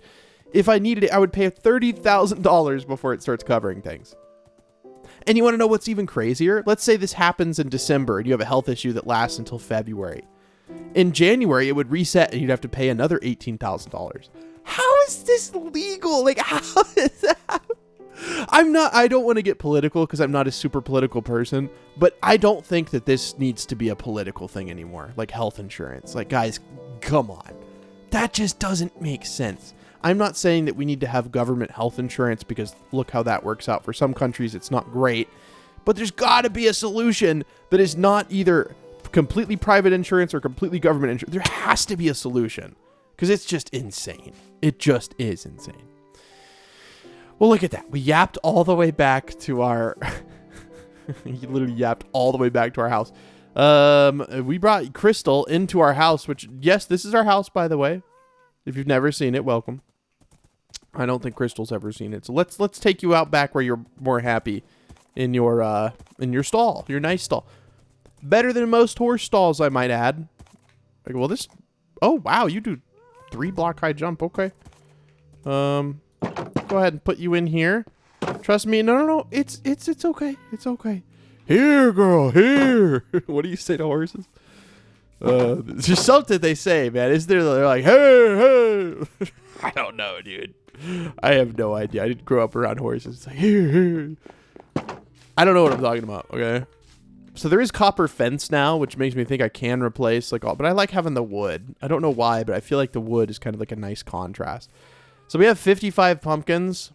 if I needed it, I would pay $30,000 before it starts covering things. And you want to know what's even crazier? Let's say this happens in December and you have a health issue that lasts until February. In January, it would reset and you'd have to pay another $18,000. How is this legal? Like, how is that? I don't want to get political because I'm not a super political person, but I don't think that this needs to be a political thing anymore. Like health insurance. Like, guys, come on. That just doesn't make sense. I'm not saying that we need to have government health insurance because look how that works out. For some countries, it's not great, but there's got to be a solution that is not either completely private insurance or completely government insurance. There has to be a solution because it's just insane. It just is insane. Well, look at that. We yapped all the way back to our... You literally yapped all the way back to our house. We brought Crystal into our house, which, yes, this is our house, by the way. If you've never seen it, welcome. I don't think Crystal's ever seen it. So let's take you out back where you're more happy in your stall, your nice stall. Better than most horse stalls, I might add. Like, well, this... Oh, wow, you do 3 block high jump. Okay. Go ahead and put you in here. Trust me. No. It's okay. It's okay. Here, girl. Here. What do you say to horses? It's just something they say, man. Is there? They're like, hey. I don't know, dude. I have no idea. I didn't grow up around horses. It's like, here. I don't know what I'm talking about. Okay. So there is copper fence now, which makes me think I can replace like all. But I like having the wood. I don't know why, but I feel like the wood is kind of like a nice contrast. So we have 55 pumpkins.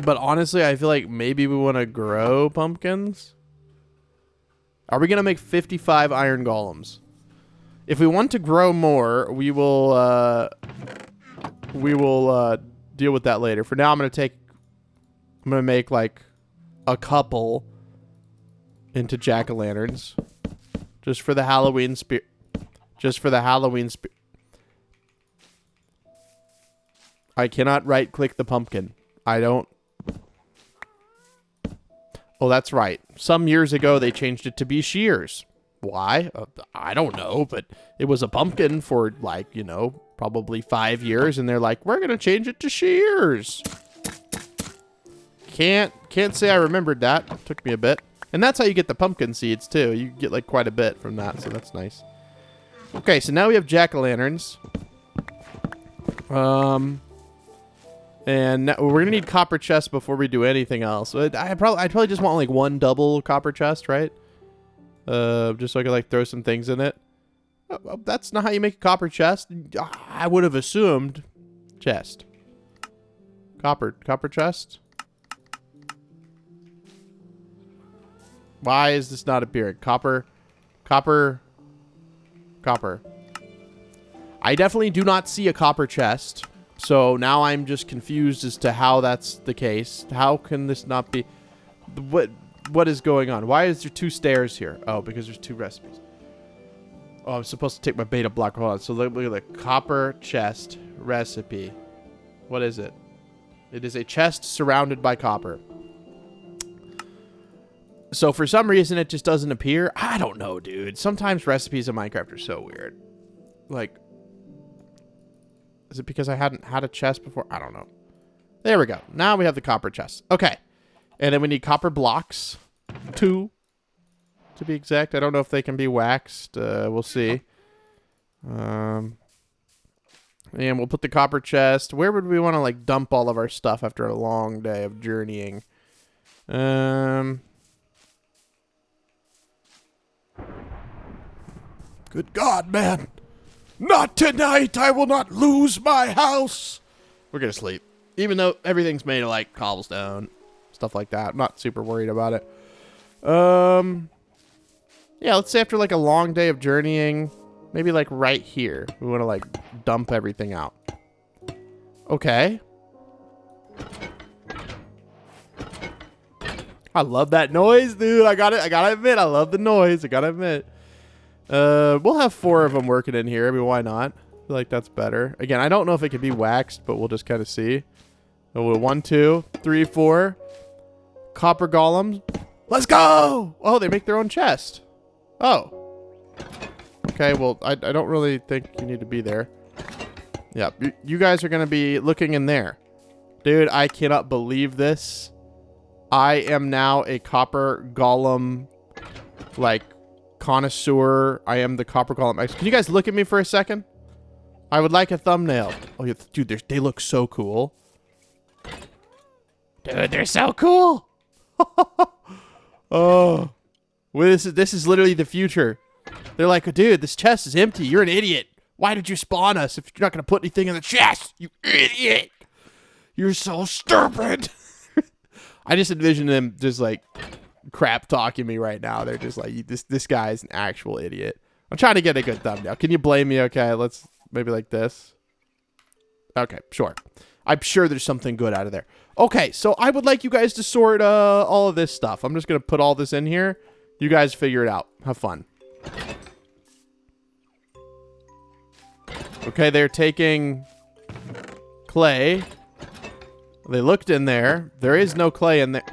But honestly, I feel like maybe we want to grow pumpkins. Are we going to make 55 iron golems? If we want to grow more, we will deal with that later. For now, I'm going to make like a couple into jack-o'-lanterns just for the Halloween spirit. I cannot right-click the pumpkin. I don't... Oh, that's right. Some years ago, they changed it to be shears. Why? I don't know, but it was a pumpkin for, like, probably 5 years, and they're like, we're going to change it to shears. Can't say I remembered that. It took me a bit. And that's how you get the pumpkin seeds, too. You get, like, quite a bit from that, so that's nice. Okay, so now we have jack-o'-lanterns. And now we're gonna need copper chests before we do anything else. I'd probably just want like 1 double copper chest, right? Just so I could like throw some things in it. That's not how you make a copper chest. I would have assumed chest. Copper chest. Why is this not appearing? Copper. I definitely do not see a copper chest. So now I'm just confused as to how that's the case. How can this not be? What is going on? Why is there 2 stairs here? Oh, because there's 2 recipes. Oh, I'm supposed to take my beta block. Hold on. So look at the copper chest recipe. What is it? It is a chest surrounded by copper. So for some reason it just doesn't appear. I don't know, dude. Sometimes recipes in Minecraft are so weird. Like... Is it because I hadn't had a chest before? I don't know. There we go. Now we have the copper chest. Okay. And then we need copper blocks. 2. To be exact. I don't know if they can be waxed. We'll see. And we'll put the copper chest. Where would we want to like dump all of our stuff after a long day of journeying? Good God, man. Not tonight! I will not lose my house! We're gonna sleep. Even though everything's made of like cobblestone, stuff like that. I'm not super worried about it. Yeah, let's say after like a long day of journeying, maybe like right here, we want to like dump everything out. Okay. I love that noise, dude. I gotta admit, I love the noise. I gotta admit. We'll have 4 of them working in here. I mean, why not? I feel like that's better. Again, I don't know if it can be waxed, but we'll just kind of see. So 1, 2, 3, 4. Copper golems. Let's go! Oh, they make their own chest. Oh. Okay, well, I don't really think you need to be there. Yeah, you guys are going to be looking in there. Dude, I cannot believe this. I am now a copper golem, like, connoisseur. I am the copper golem expert. Can you guys look at me for a second? I would like a thumbnail. Oh, yeah, dude, they look so cool. Dude, they're so cool. Oh. Well, this is literally the future. They're like, dude, this chest is empty. You're an idiot. Why did you spawn us if you're not going to put anything in the chest? You idiot. You're so stupid. I just envision them just like crap talking me right now. They're just like, this guy is an actual idiot. I'm trying to get a good thumbnail. Can you blame me? Okay, let's maybe like this. Okay, sure. I'm sure there's something good out of there. Okay, so I would like you guys to sort all of this stuff. I'm just going to put all this in here. You guys figure it out. Have fun. Okay, they're taking clay. They looked in there. There is no clay in there.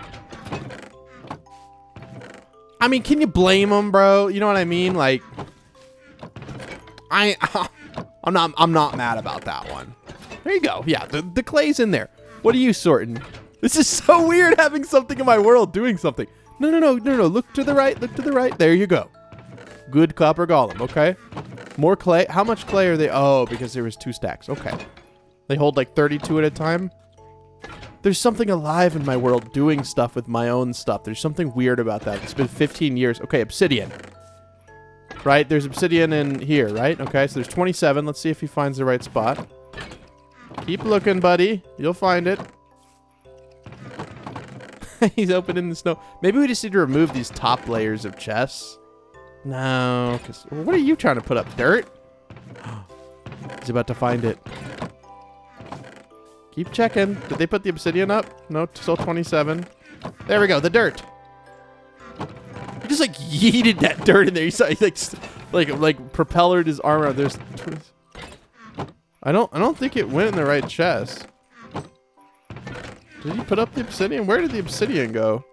I mean, can you blame them, bro? You know what I mean? Like, I'm not mad about that one. There you go. Yeah, the clay's in there. What are you sorting? This is so weird having something in my world doing something. No. Look to the right. Look to the right. There you go. Good copper golem. Okay. More clay. How much clay are they? Oh, because there was 2 stacks. Okay. They hold like 32 at a time. There's something alive in my world doing stuff with my own stuff. There's something weird about that. It's been 15 years. Okay, obsidian. Right? There's obsidian in here, right? Okay, so there's 27. Let's see if he finds the right spot. Keep looking, buddy. You'll find it. He's opening the snow. Maybe we just need to remove these top layers of chests. No, because what are you trying to put up? Dirt? He's about to find it. Keep checking. Did they put the obsidian up? No, still 27. There we go. The dirt. He just like yeeted that dirt in there. He like propellered his armor. There's. I don't think it went in the right chest. Did he put up the obsidian? Where did the obsidian go?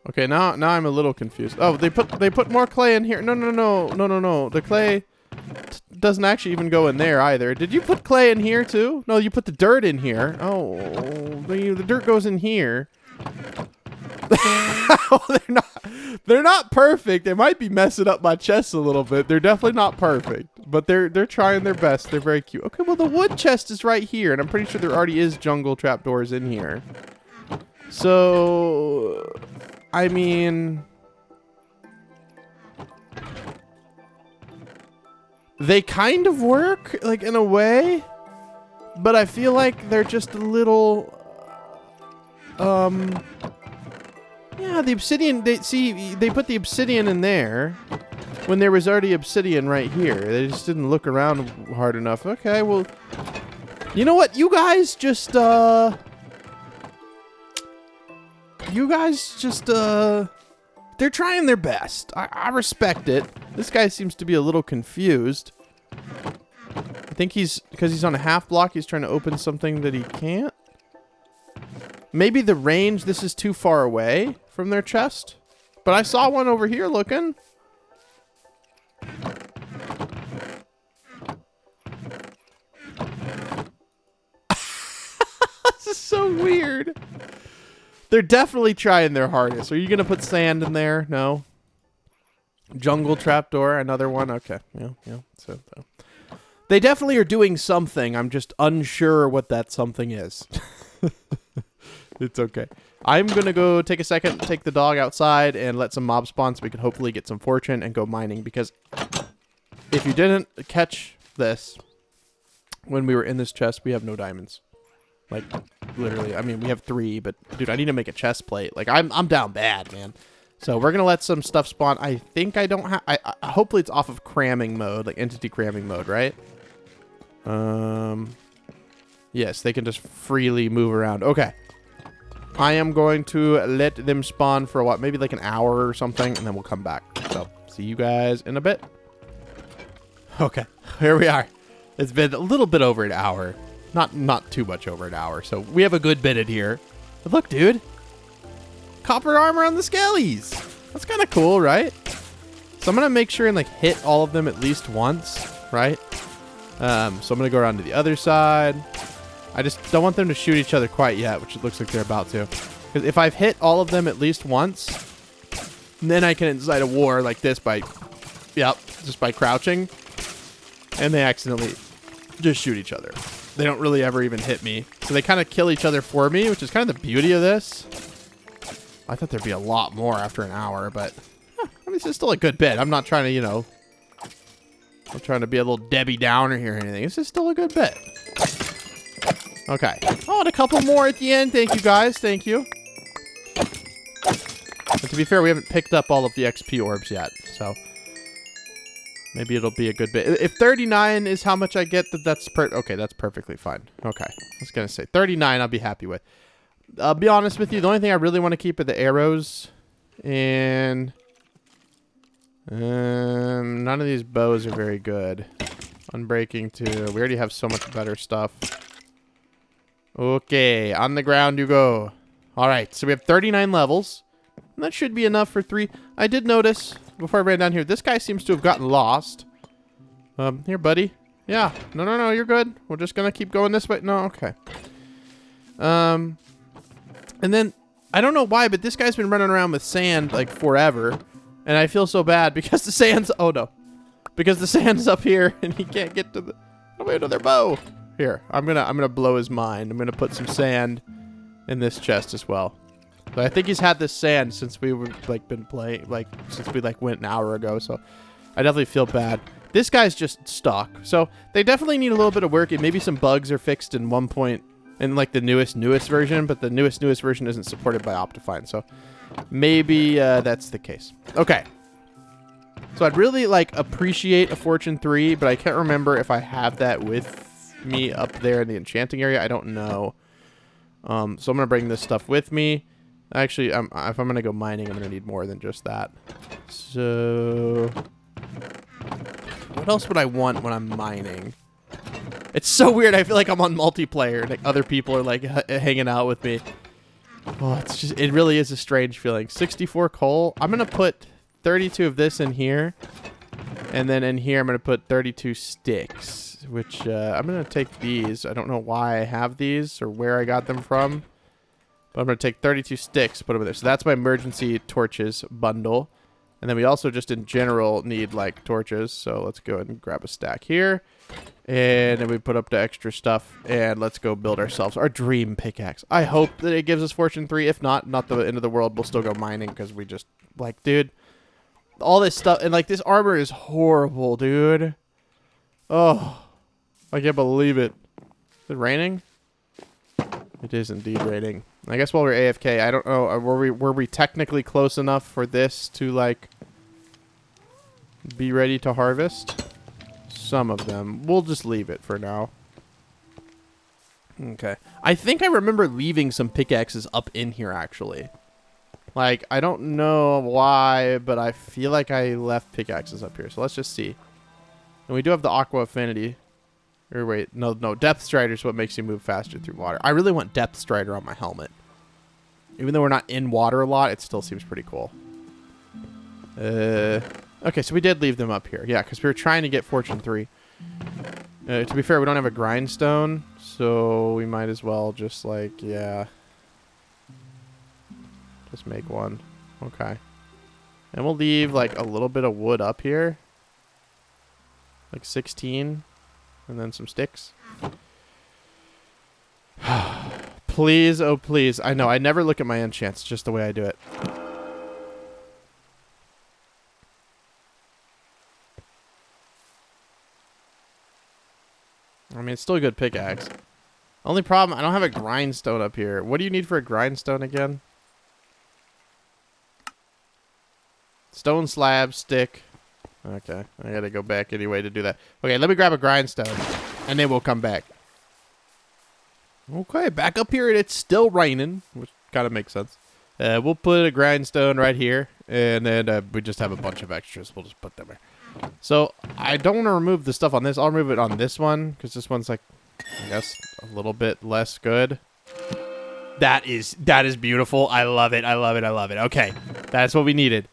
Okay, now I'm a little confused. Oh, they put more clay in here. No. The clay doesn't actually even go in there either. Did you put clay in here too? No, you put the dirt in here. Oh, the dirt goes in here. Oh, they're not perfect. They might be messing up my chest a little bit. They're definitely not perfect, but they're trying their best. They're very cute. Okay, well the wood chest is right here, and I'm pretty sure there already is jungle trapdoors in here. So, I mean, they kind of work, like in a way, but I feel like they're just a little, yeah, the obsidian, they put the obsidian in there when there was already obsidian right here. They just didn't look around hard enough. Okay, well, you know what? You guys just, they're trying their best. I respect it. This guy seems to be a little confused. I think because he's on a half block, he's trying to open something that he can't. Maybe the range, this is too far away from their chest. But I saw one over here looking. This is so weird. They're definitely trying their hardest. Are you going to put sand in there? No. Jungle trapdoor, another one. Okay. Yeah. So they definitely are doing something. I'm just unsure what that something is. It's okay. I'm going to go take a second, take the dog outside, and let some mobs spawn so we can hopefully get some fortune and go mining. Because if you didn't catch this, when we were in this chest, we have no diamonds. Like, literally. I mean, we have 3, but dude, I need to make a chest plate. Like, I'm down bad, man. So we're gonna let some stuff spawn. I think I don't have. I hopefully it's off of cramming mode, like entity cramming mode, right? Yes, they can just freely move around. Okay. I am going to let them spawn for a while, maybe like an hour or something, and then we'll come back. So, see you guys in a bit. Okay, here we are. It's been a little bit over an hour. Not too much over an hour, so we have a good bit in here. But look, dude. Copper armor on the skellies. That's kind of cool, right? So I'm going to make sure and like hit all of them at least once, right? So I'm going to go around to the other side. I just don't want them to shoot each other quite yet, which it looks like they're about to. Because if I've hit all of them at least once, then I can incite a war like this by, yep, just by crouching. And they accidentally just shoot each other. They don't really ever even hit me. So they kind of kill each other for me, which is kind of the beauty of this. I thought there'd be a lot more after an hour, but I mean, this is still a good bit. I'm not trying to, you know, I'm trying to be a little Debbie Downer here or anything. This is still a good bit. Okay. Oh, and a couple more at the end. Thank you, guys. Thank you. But to be fair, we haven't picked up all of the XP orbs yet, so maybe it'll be a good bit. If 39 is how much I get, that's okay, that's perfectly fine. Okay. I was going to say 39 I'll be happy with. I'll be honest with you, the only thing I really want to keep are the arrows. And none of these bows are very good. Unbreaking too. We already have so much better stuff. Okay, on the ground you go. Alright, so we have 39 levels. And that should be enough for 3. I did notice, before I ran down here, this guy seems to have gotten lost. Here, buddy. Yeah, no, you're good. We're just gonna keep going this way. No, okay. And then, I don't know why, but this guy's been running around with sand, like, forever. And I feel so bad because the sand's... Oh, no. Because the sand's up here, and he can't get to the... Oh, wait, another bow. Here, I'm gonna blow his mind. I'm gonna put some sand in this chest as well. But I think he's had this sand since we were, like, been playing... Like, since we, like, went an hour ago, so... I definitely feel bad. This guy's just stuck. So, they definitely need a little bit of work, and maybe some bugs are fixed in 1 point... In like the newest version, but the newest version isn't supported by Optifine, so maybe that's the case. Okay. So I'd really like appreciate a Fortune 3, but I can't remember if I have that with me up there in the enchanting area. I don't know. So I'm gonna bring this stuff with me. Actually, if I'm gonna go mining, I'm gonna need more than just that. So what else would I want when I'm mining? It's so weird. I feel like I'm on multiplayer. Like other people are like hanging out with me. Oh, it's just, it really is a strange feeling. 64 coal. I'm going to put 32 of this in here. And then in here, I'm going to put 32 sticks, which I'm going to take these. I don't know why I have these or where I got them from. But I'm going to take 32 sticks, put them in there. So that's my emergency torches bundle. And then we also just in general need like torches. So let's go ahead and grab a stack here. And then we put up the extra stuff. And let's go build ourselves our dream pickaxe. I hope that it gives us Fortune 3. If not the end of the world. We'll still go mining because we just like, dude. All this stuff. And like this armor is horrible, dude. Oh. I can't believe it. Is it raining? It is indeed raining. I guess while we're AFK, I don't know, were we technically close enough for this to, like, be ready to harvest? Some of them. We'll just leave it for now. Okay. I think I remember leaving some pickaxes up in here, actually. Like, I don't know why, but I feel like I left pickaxes up here. So let's just see. And we do have the Aqua Affinity. Or wait, no, Depth Strider is what makes you move faster through water. I really want Depth Strider on my helmet. Even though we're not in water a lot, it still seems pretty cool. Okay, so we did leave them up here. Yeah, because we were trying to get Fortune 3. To be fair, we don't have a grindstone, so we might as well just, like, yeah. Just make one. Okay. And we'll leave, like, a little bit of wood up here. Like 16. And then some sticks. Please, oh please. I know, I never look at my enchants, just the way I do it. I mean, it's still a good pickaxe. Only problem, I don't have a grindstone up here. What do you need for a grindstone again? Stone slab, stick. Okay, I gotta go back anyway to do that. Okay, let me grab a grindstone, and then we'll come back. Okay, back up here, and it's still raining, which kind of makes sense. We'll put a grindstone right here, and then we just have a bunch of extras. We'll just put them there. So, I don't want to remove the stuff on this. I'll remove it on this one, because this one's, like, I guess, a little bit less good. That is beautiful. I love it. I love it. I love it. Okay, that's what we needed.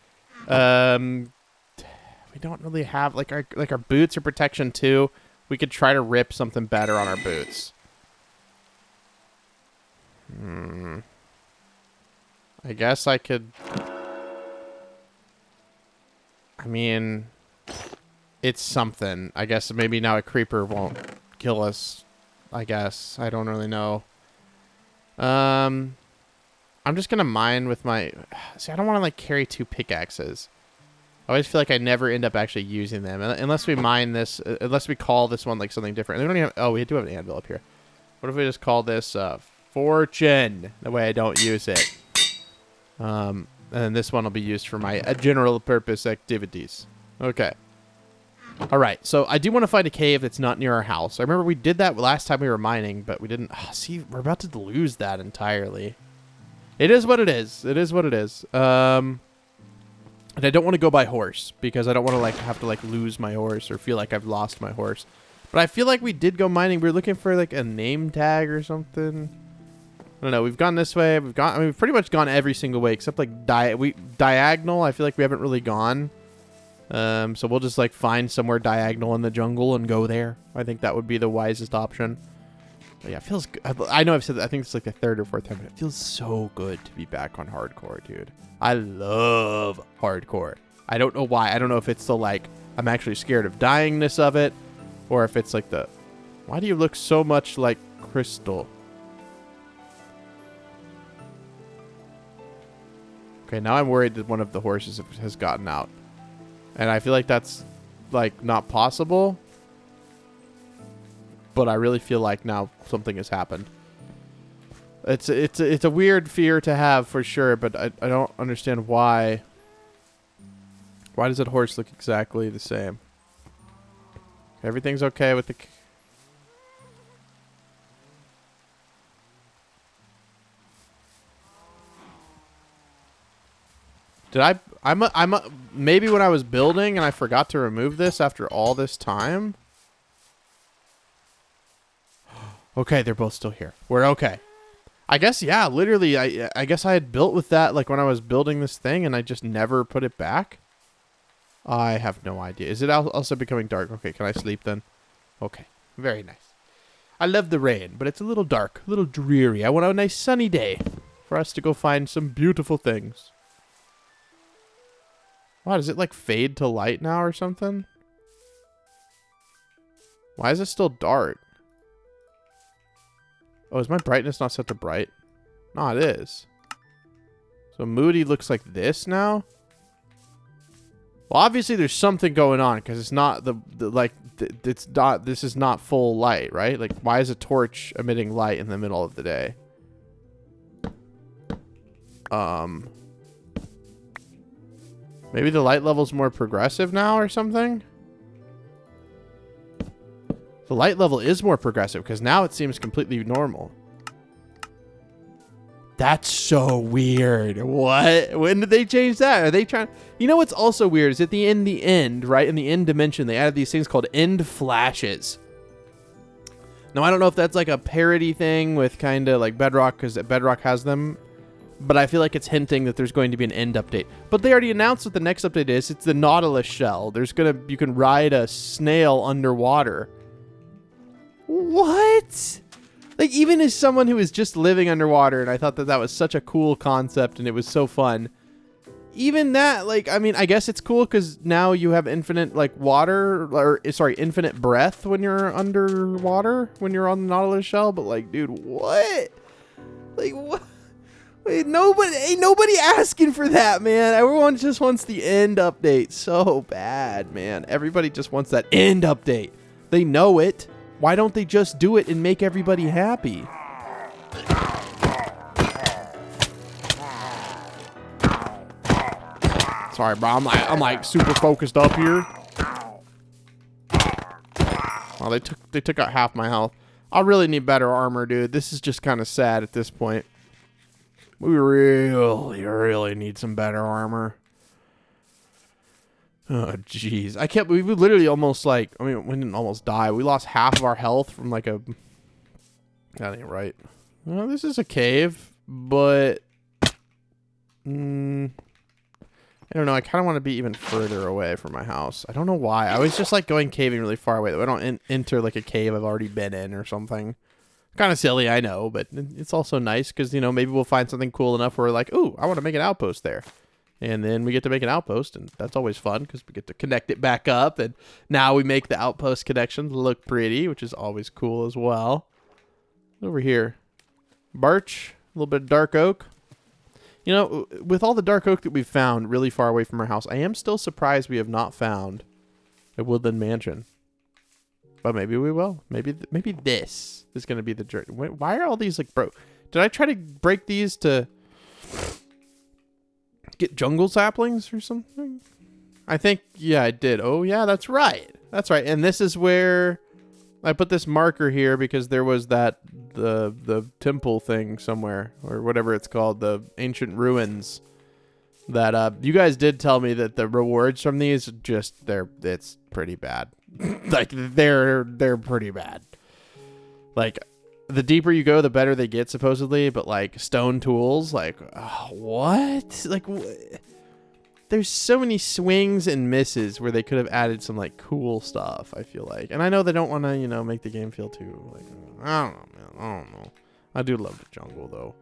We don't really have like our boots are protection too. We could try to rip something better on our boots. I guess I could. I mean, it's something. I guess maybe now a creeper won't kill us. I guess I don't really know. I'm just gonna mine with my. See, I don't want to like carry 2 pickaxes. I always feel like I never end up actually using them unless we mine this. Unless we call this one like something different. We don't even have, oh, we do have an anvil up here. What if we just call this fortune? That way I don't use it. And then this one will be used for my general purpose activities. Okay. All right. So I do want to find a cave that's not near our house. I remember we did that last time we were mining, but we didn't. Oh, see, we're about to lose that entirely. It is what it is. It is what it is. And I don't want to go by horse because I don't want to like have to like lose my horse or feel like I've lost my horse. But I feel like we did go mining. We were looking for like a name tag or something. I don't know. We've gone this way. I mean, we've pretty much gone every single way except like diagonal. I feel like we haven't really gone. So we'll just like find somewhere diagonal in the jungle and go there. I think that would be the wisest option. But yeah, it feels good. I know I've said that. I think it's like the 3rd or 4th time, but it feels so good to be back on hardcore, dude. I love hardcore. I don't know why. I don't know if it's the like I'm actually scared of dyingness of it, or if it's like the why do you look so much like Crystal? Okay, now I'm worried that one of the horses has gotten out, and I feel like that's like not possible. But I really feel like now something has happened. It's a weird fear to have for sure, but I don't understand why. Why does that horse look exactly the same? Everything's okay with the. Did maybe when I was building and I forgot to remove this after all this time. Okay, they're both still here. We're okay. I guess, yeah, literally, I guess I had built with that, like, when I was building this thing, and I just never put it back. I have no idea. Is it also becoming dark? Okay, can I sleep then? Okay, very nice. I love the rain, but it's a little dark, a little dreary. I want a nice sunny day for us to go find some beautiful things. Wow, does it, like, fade to light now or something? Why is it still dark? Oh, is my brightness not set to bright? No, it is. So Moody looks like this now? Well, obviously there's something going on because it's not this is not full light, right? Like, why is a torch emitting light in the middle of the day? Maybe the light level's more progressive now or something? The light level is more progressive because now it seems completely normal. That's so weird. What? When did they change that? Are they trying? You know what's also weird is at the end, right? In the end dimension, they added these things called end flashes. Now, I don't know if that's like a parody thing with kind of like Bedrock because Bedrock has them. But I feel like it's hinting that there's going to be an end update. But they already announced what the next update is. It's the Nautilus shell. You can ride a snail underwater. What? Like, even as someone who is just living underwater, and I thought that was such a cool concept, and it was so fun. Even that, like, I mean, I guess it's cool because now you have infinite, like, infinite breath when you're underwater, when you're on the Nautilus shell. But, like, dude, what? Like, what? Wait, ain't nobody asking for that, man. Everyone just wants the end update so bad, man. Everybody just wants that end update. They know it. Why don't they just do it and make everybody happy? Sorry, bro. I'm like super focused up here. Well, they took out half my health. I really need better armor, dude. This is just kind of sad at this point. We really need some better armor. Oh, jeez. We literally almost like, I mean, we didn't almost die. We lost half of our health from like a, that ain't right. Well, this is a cave, but, I don't know. I kind of want to be even further away from my house. I don't know why. I always just like going caving really far away. I don't enter like a cave I've already been in or something. Kind of silly, I know, but it's also nice because, you know, maybe we'll find something cool enough where we're like, ooh, I want to make an outpost there. And then we get to make an outpost, and that's always fun because we get to connect it back up. And now we make the outpost connections look pretty, which is always cool as well. Over here, birch, a little bit of dark oak. You know, with all the dark oak that we've found really far away from our house, I am still surprised we have not found a woodland mansion. But maybe we will. Maybe this is going to be the journey. Why are all these like broke? Did I try to break these to get jungle saplings or something? I think, yeah, I did. Oh, yeah, that's right. That's right. And this is where I put this marker here because there was that the temple thing somewhere or whatever it's called, the ancient ruins that you guys did tell me that the rewards from these just it's pretty bad. Like they're pretty bad. Like the deeper you go, the better they get supposedly, but like stone tools, like what? Like there's so many swings and misses where they could have added some like cool stuff, I feel like. And I know they don't want to, you know, make the game feel too like, I don't know, man. I don't know. I do love the jungle though.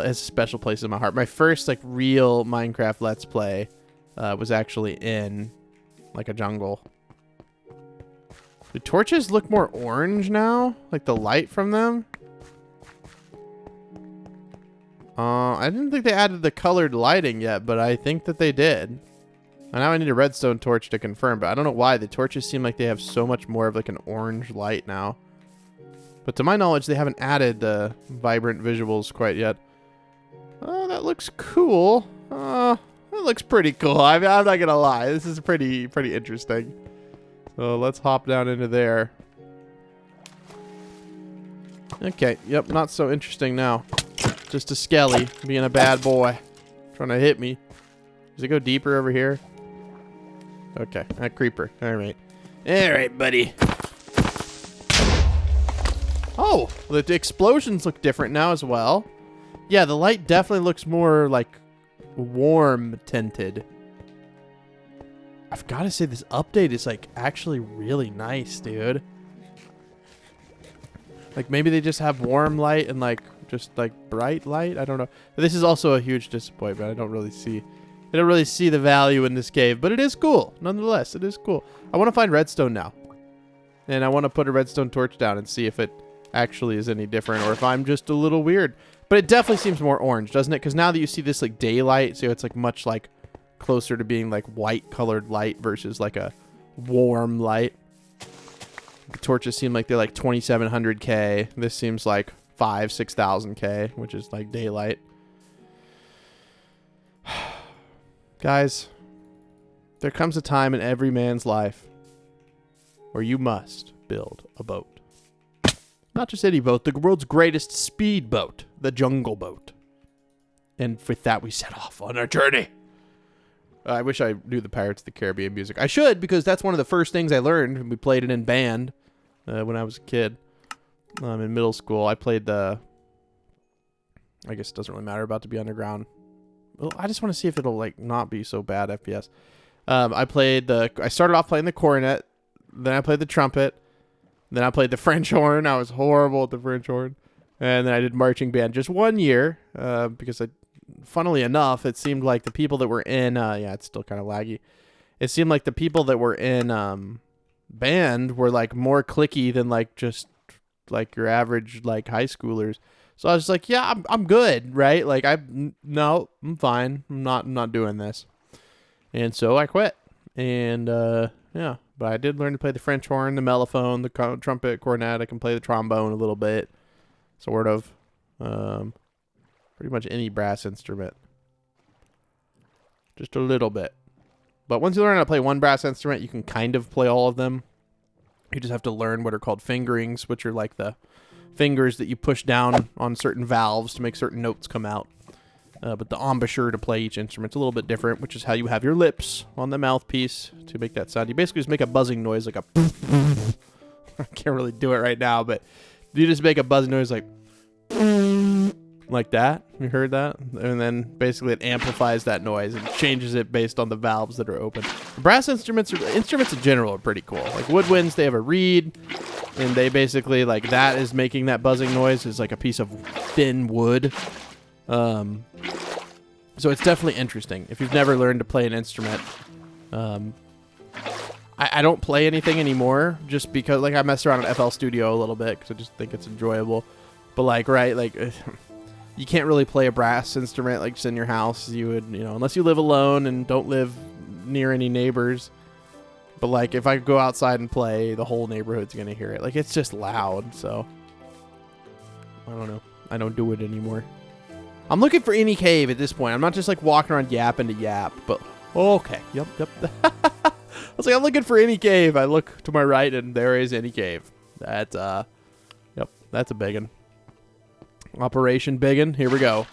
It's a special place in my heart. My first like real Minecraft Let's Play was actually in like a jungle. The torches look more orange now, like the light from them. I didn't think they added the colored lighting yet, but I think that they did. And now I need a redstone torch to confirm, but I don't know why. The torches seem like they have so much more of like an orange light now. But to my knowledge, they haven't added the vibrant visuals quite yet. Oh, that looks cool. That looks pretty cool. I'm not gonna lie. This is pretty interesting. So let's hop down into there. Okay, yep, not so interesting now. Just a skelly being a bad boy. Trying to hit me. Does it go deeper over here? Okay, a creeper. Alright. Alright, buddy. Oh, the explosions look different now as well. Yeah, the light definitely looks more like warm tinted. I've got to say this update is like actually really nice, dude. Like maybe they just have warm light and like just like bright light. I don't know. This is also a huge disappointment. I don't really see the value in this cave, but it is cool. Nonetheless, it is cool. I want to find redstone now. And I want to put a redstone torch down and see if it actually is any different or if I'm just a little weird. But it definitely seems more orange, doesn't it? Because now that you see this like daylight, so it's like much like closer to being like white colored light versus like a warm light. The torches seem like they're like 2700K. This seems like 6,000K, which is like daylight. Guys, there comes a time in every man's life where you must build a boat. Not just any boat, the world's greatest speed boat, the Jungle Boat. And with that, we set off on our journey. I wish I knew the Pirates of the Caribbean music. I should, because that's one of the first things I learned when we played it in band when I was a kid. In middle school, I played the... I guess it doesn't really matter about to be underground. Well, I just want to see if it'll like not be so bad FPS. I started off playing the cornet, then I played the trumpet, then I played the French horn. I was horrible at the French horn. And then I did marching band just 1 year because funnily enough, it seemed like the people that were in, yeah, it's still kind of laggy. It seemed like the people that were in band were like more clicky than like just like your average like high schoolers. So I was like, yeah, I'm good, right? Like no, I'm fine. I'm not doing this. And so I quit. And yeah, But I did learn to play the French horn, the mellophone, the trumpet, cornet. I can play the trombone a little bit, sort of. Pretty much any brass instrument. Just a little bit. But once you learn how to play one brass instrument, you can kind of play all of them. You just have to learn what are called fingerings, which are like the fingers that you push down on certain valves to make certain notes come out. But the embouchure to play each instrument's a little bit different, which is how you have your lips on the mouthpiece to make that sound. You basically just make a buzzing noise like a... I can't really do it right now, but you just make a buzzing noise like that. You heard that? And then basically it amplifies that noise and changes it based on the valves that are open. Brass instruments in general are pretty cool. Like woodwinds, they have a reed, and they basically, like, that is making that buzzing noise is like a piece of thin wood. So it's definitely interesting. If you've never learned to play an instrument, I don't play anything anymore just because, like, I mess around in FL Studio a little bit because I just think it's enjoyable. But, like, right, like, you can't really play a brass instrument, like, just in your house. You would, you know, unless you live alone and don't live near any neighbors. But, like, if I go outside and play, the whole neighborhood's going to hear it. Like, it's just loud, so I don't know. I don't do it anymore. I'm looking for any cave at this point. I'm not just, like, walking around yapping to yap, but okay. Yep. I was like, I'm looking for any cave. I look to my right, and there is any cave. That's, yep, that's a biggin. Operation Biggin. Here we go.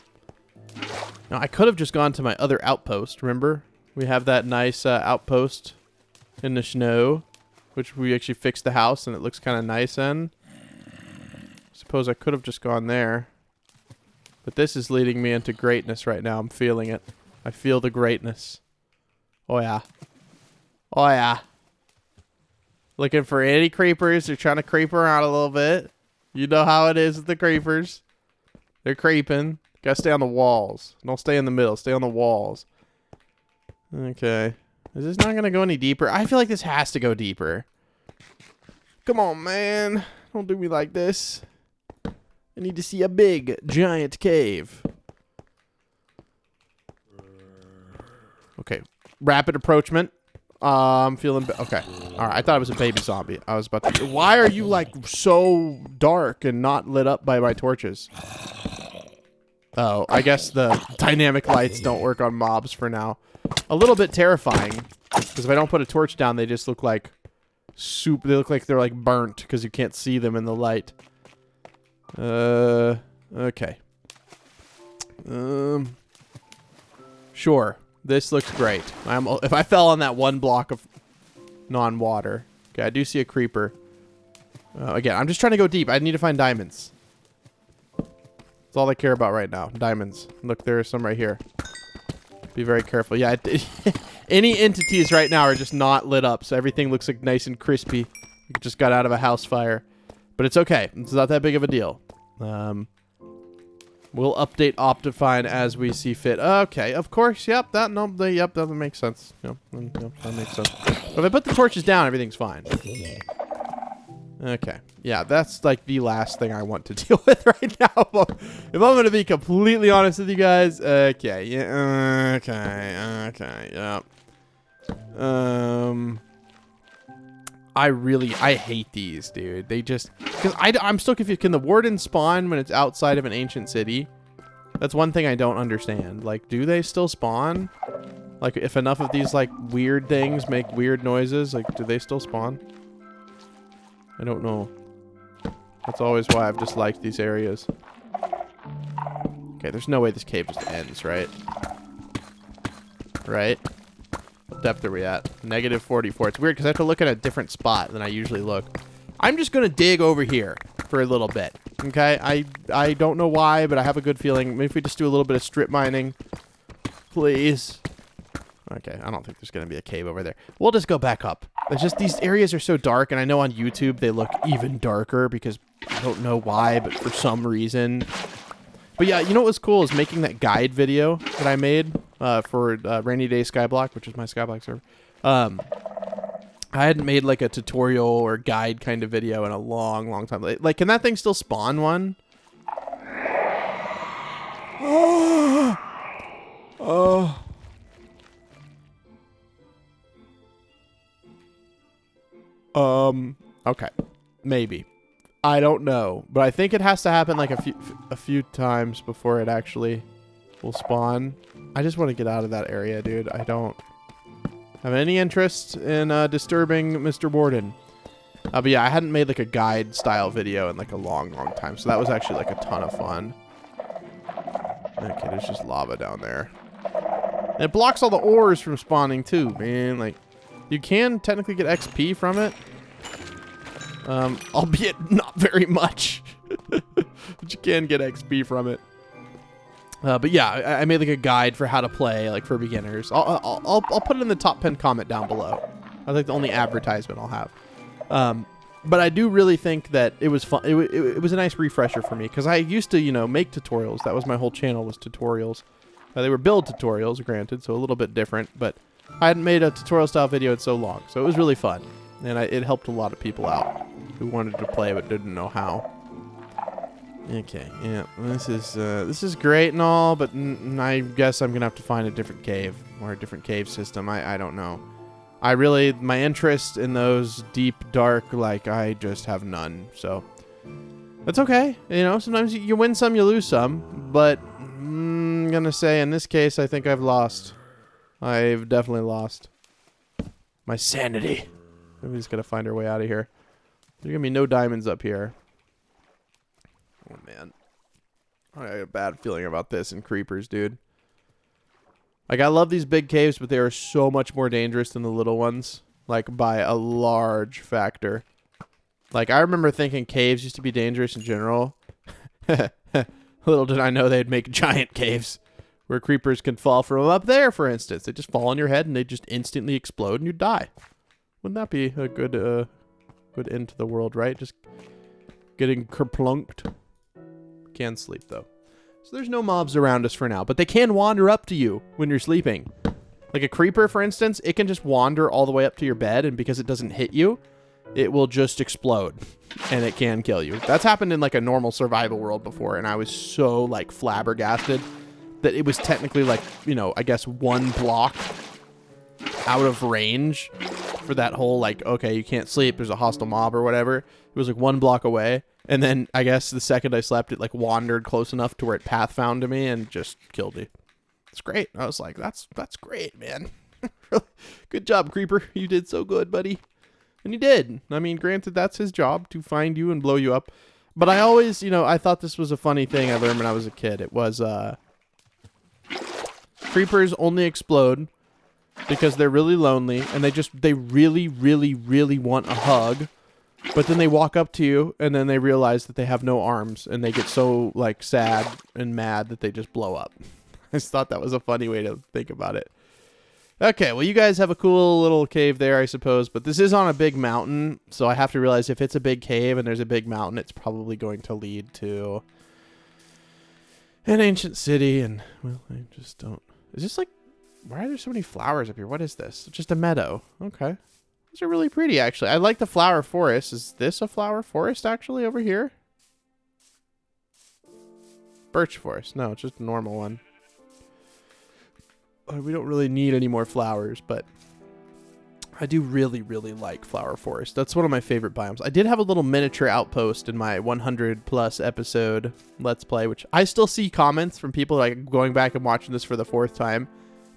Now, I could have just gone to my other outpost. Remember? We have that nice outpost in the snow, which we actually fixed the house, and it looks kind of nice in. Suppose I could have just gone there. But this is leading me into greatness right now. I'm feeling it. I feel the greatness. Oh, yeah. Oh, yeah. Looking for any creepers. They're trying to creep around a little bit. You know how it is with the creepers. They're creeping. Gotta stay on the walls. Don't stay in the middle. Stay on the walls. Okay. Is this not going to go any deeper? I feel like this has to go deeper. Come on, man. Don't do me like this. I need to see a big, giant cave. Okay. Rapid approachment. I'm feeling... Okay. All right. I thought it was a baby zombie. I was about to... Why are you, like, so dark and not lit up by my torches? Oh, I guess the dynamic lights don't work on mobs for now. A little bit terrifying. Because if I don't put a torch down, they just look like soup. They look like they're, like, burnt because you can't see them in the light. Okay. Sure. This looks great. If I fell on that one block of non-water. Okay, I do see a creeper. Again, I'm just trying to go deep. I need to find diamonds. That's all I care about right now. Diamonds. Look, there are some right here. Be very careful. Yeah, any entities right now are just not lit up, so everything looks like nice and crispy. You just got out of a house fire. But it's okay. It's not that big of a deal. We'll update Optifine as we see fit. Okay, of course. Yep, that makes sense. Yep, that makes sense. But if I put the torches down, everything's fine. Okay. Yeah, that's like the last thing I want to deal with right now. If I'm going to be completely honest with you guys. Okay. Yeah. Okay. Yep. I hate these, dude. They just... Because I'm still confused. Can the warden spawn when it's outside of an ancient city? That's one thing I don't understand. Like, do they still spawn? Like, if enough of these, like, weird things make weird noises, like, do they still spawn? I don't know. That's always why I've disliked these areas. Okay, there's no way this cave just ends, right? Right? What depth are we at? Negative 44. It's weird because I have to look at a different spot than I usually look. I'm just going to dig over here for a little bit. Okay? I don't know why, but I have a good feeling. Maybe if we just do a little bit of strip mining. Please. Okay, I don't think there's going to be a cave over there. We'll just go back up. It's just these areas are so dark, and I know on YouTube they look even darker because I don't know why, but for some reason. But yeah, you know what was cool is making that guide video that I made for RainyDay Skyblock, which is my Skyblock server. I hadn't made like a tutorial or guide kind of video in a long, long time. Like, can that thing still spawn one? Oh. Okay. Maybe. I don't know. But I think it has to happen like a few times before it actually will spawn. I just want to get out of that area, dude. I don't have any interest in disturbing Mr. Warden. But yeah, I hadn't made like a guide style video in like a long time. So that was actually like a ton of fun. Okay, there's just lava down there. And it blocks all the ores from spawning too, man. Like, you can technically get XP from it. Albeit not very much. But you can get XP from it. But yeah, I made like a guide for how to play, like for beginners. I'll put it in the top 10 comment down below. That's like the only advertisement I'll have. But I do really think that it was fun. It was a nice refresher for me because I used to, you know, make tutorials. That was my whole channel, was tutorials. They were build tutorials, granted, so a little bit different. But I hadn't made a tutorial style video in so long, so it was really fun, and it helped a lot of people out who wanted to play but didn't know how. Okay, yeah, this is great and all, but I guess I'm gonna have to find a different cave or a different cave system. I don't know. My interest in those deep, dark, like, I just have none. So that's okay. You know, sometimes you win some, you lose some. But I'm gonna say in this case, I think I've lost. I've definitely lost my sanity. I'm just gonna find our way out of here. There's gonna be no diamonds up here. Oh man, I got a bad feeling about this and creepers, dude. Like, I love these big caves, but they are so much more dangerous than the little ones. Like, by a large factor. Like, I remember thinking caves used to be dangerous in general. Little did I know they'd make giant caves. Where creepers can fall from up there, for instance. They just fall on your head and they just instantly explode and you die. Wouldn't that be a good end to the world, right? Just getting kerplunked. Can't sleep, though. So there's no mobs around us for now, but they can wander up to you when you're sleeping. Like a creeper, for instance, it can just wander all the way up to your bed, and because it doesn't hit you, it will just explode, and it can kill you. That's happened in like a normal survival world before, and I was so like flabbergasted that it was technically like, you know, I guess 1 block out of range for that whole like, okay, you can't sleep, there's a hostile mob or whatever. It was like 1 block away. And then I guess the second I slept, it like wandered close enough to where it path found to me and just killed me. It's great. I was like, that's great, man. Good job, creeper. You did so good, buddy. And he did. I mean, granted, that's his job, to find you and blow you up. But I always, you know, I thought this was a funny thing I learned when I was a kid. It was creepers only explode because they're really lonely and they really, really, really want a hug. But then they walk up to you, and then they realize that they have no arms, and they get so, like, sad and mad that they just blow up. I just thought that was a funny way to think about it. Okay, well, you guys have a cool little cave there, I suppose, but this is on a big mountain, so I have to realize if it's a big cave and there's a big mountain, it's probably going to lead to an ancient city, and, well, I just don't... Is this, like... Why are there so many flowers up here? What is this? It's just a meadow. Okay. These are really pretty, actually. I like the flower forest. Is this a flower forest, actually, over here? Birch forest. No, it's just a normal one. We don't really need any more flowers, but I do really, really like flower forest. That's one of my favorite biomes. I did have a little miniature outpost in my 100-plus episode Let's Play, which I still see comments from people like going back and watching this for the 4th time.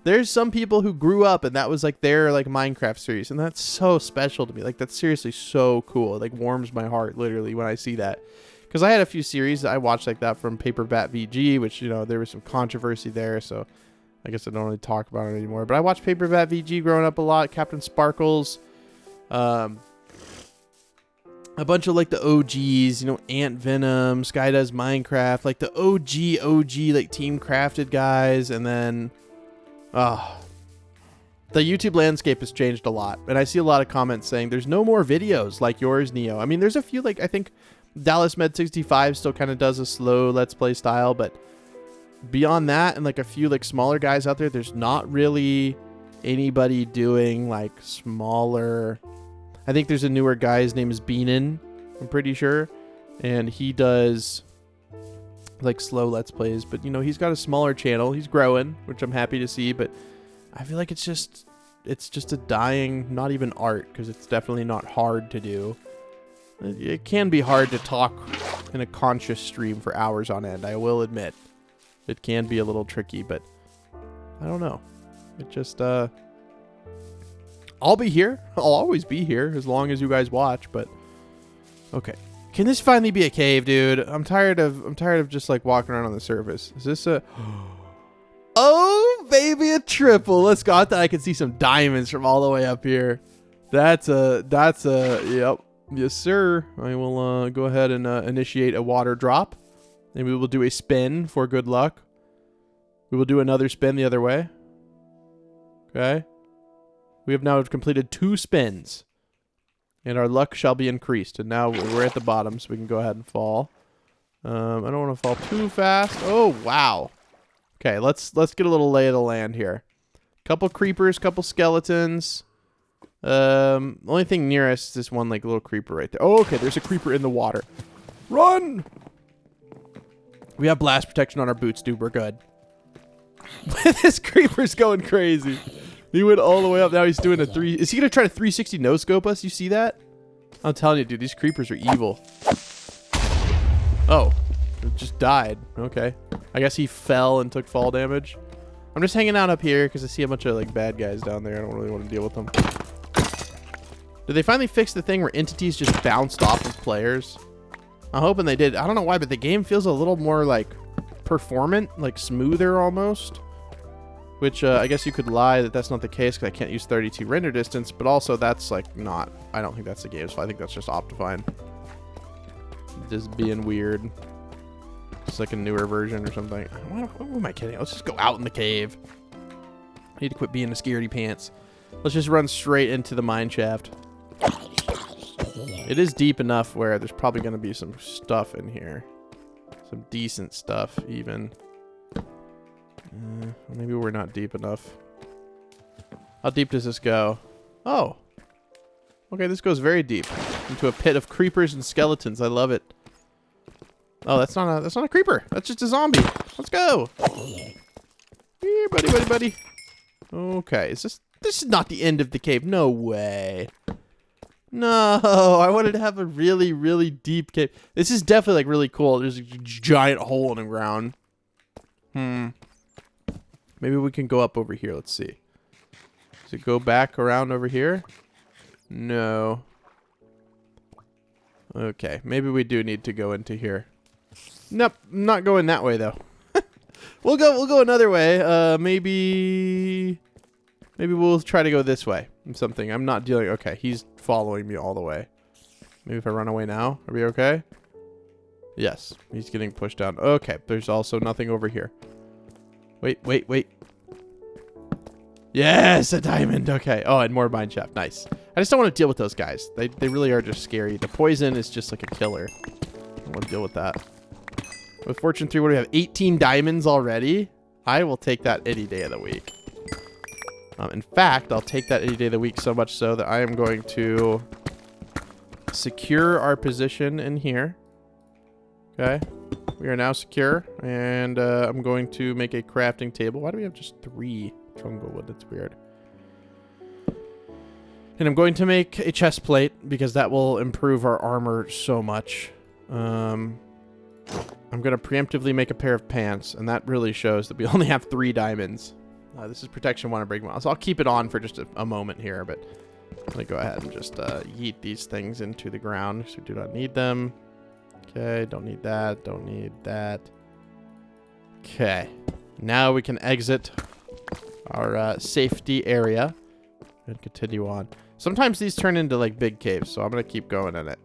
There's some people who grew up and that was like their like Minecraft series, and that's so special to me. Like, that's seriously so cool. It like warms my heart literally when I see that, because I had a few series that I watched like that from Paper Bat VG, which, you know, there was some controversy there, so I guess I don't really talk about it anymore. But I watched Paper Bat VG growing up a lot. Captain Sparkles, a bunch of like the OGs, you know, Ant Venom, Sky Does Minecraft, like the OG like Team Crafted guys, and then. The YouTube landscape has changed a lot, and I see a lot of comments saying there's no more videos like yours, Neo. I mean, there's a few, like, I think Dallas Med65 still kind of does a slow Let's Play style, but beyond that, and like a few like smaller guys out there, there's not really anybody doing like smaller. I think there's a newer guy, his name is Beanin, I'm pretty sure, and he does like slow Let's Plays, but you know, he's got a smaller channel. He's growing, which I'm happy to see, but I feel like it's just it's just a dying, not even art, because it's definitely not hard to do. It can be hard to talk in a conscious stream for hours on end, I will admit. It can be a little tricky, but I don't know. It just, I'll be here. I'll always be here as long as you guys watch, but okay. Can this finally be a cave, dude? I'm tired of just like walking around on the surface. Is this a oh, baby, a triple. Let's go. I thought I could see some diamonds from all the way up here. That's a yep. Yes, sir. I will go ahead and initiate a water drop. And we will do a spin for good luck. We will do another spin the other way. Okay. We have now completed 2 spins. And our luck shall be increased. And now we're at the bottom, so we can go ahead and fall. I don't want to fall too fast. Oh, wow. Okay, let's get a little lay of the land here. Couple creepers, couple skeletons. Only thing near us is this one like little creeper right there. Oh, okay, there's a creeper in the water. Run! We have blast protection on our boots, dude. We're good. This creeper's going crazy. He went all the way up. Now he's doing a 3. Is he going to try to 360 no-scope us? You see that? I'm telling you, dude, these creepers are evil. Oh, it just died. Okay. I guess he fell and took fall damage. I'm just hanging out up here because I see a bunch of like bad guys down there. I don't really want to deal with them. Did they finally fix the thing where entities just bounced off of players? I'm hoping they did. I don't know why, but the game feels a little more like performant, like smoother almost. Which I guess you could lie that that's not the case because I can't use 32 render distance, but also that's like not. I don't think that's the game's fault. I think that's just Optifine. Just being weird. It's like a newer version or something. What am I kidding? Let's just go out in the cave. I need to quit being a scaredy pants. Let's just run straight into the mine shaft. It is deep enough where there's probably going to be some stuff in here. Some decent stuff, even. Maybe we're not deep enough. How deep does this go? Oh. Okay, this goes very deep. Into a pit of creepers and skeletons. I love it. Oh, that's not a creeper. That's just a zombie. Let's go. Here, buddy. Okay, this is not the end of the cave. No way. No, I wanted to have a really, really deep cave. This is definitely like really cool. There's a giant hole in the ground. Maybe we can go up over here. Let's see. Does it go back around over here? No. Okay, maybe we do need to go into here. Nope, not going that way though. We'll go another way. Maybe we'll try to go this way. Something. I'm not dealing. Okay, he's following me all the way. Maybe if I run away now, are we okay? Yes, he's getting pushed down. Okay, there's also nothing over here. Wait. Yes, a diamond. Okay. Oh, and more mine shaft. Nice. I just don't want to deal with those guys. They really are just scary. The poison is just like a killer. I don't want to deal with that. With Fortune 3, what do we have? 18 diamonds already? I will take that any day of the week. In fact, I'll take that any day of the week so much so that I am going to secure our position in here. Okay. We are now secure, and I'm going to make a crafting table. Why do we have just 3 jungle wood? That's weird. And I'm going to make a chest plate because that will improve our armor so much. I'm going to preemptively make a pair of pants, and that really shows that we only have 3 diamonds. This is protection 1 and break 1. So I'll keep it on for just a moment here, but let me go ahead and just yeet these things into the ground because we do not need them. Okay, don't need that, don't need that. Okay, now we can exit our safety area and continue on. Sometimes these turn into like big caves, so I'm gonna keep going in it.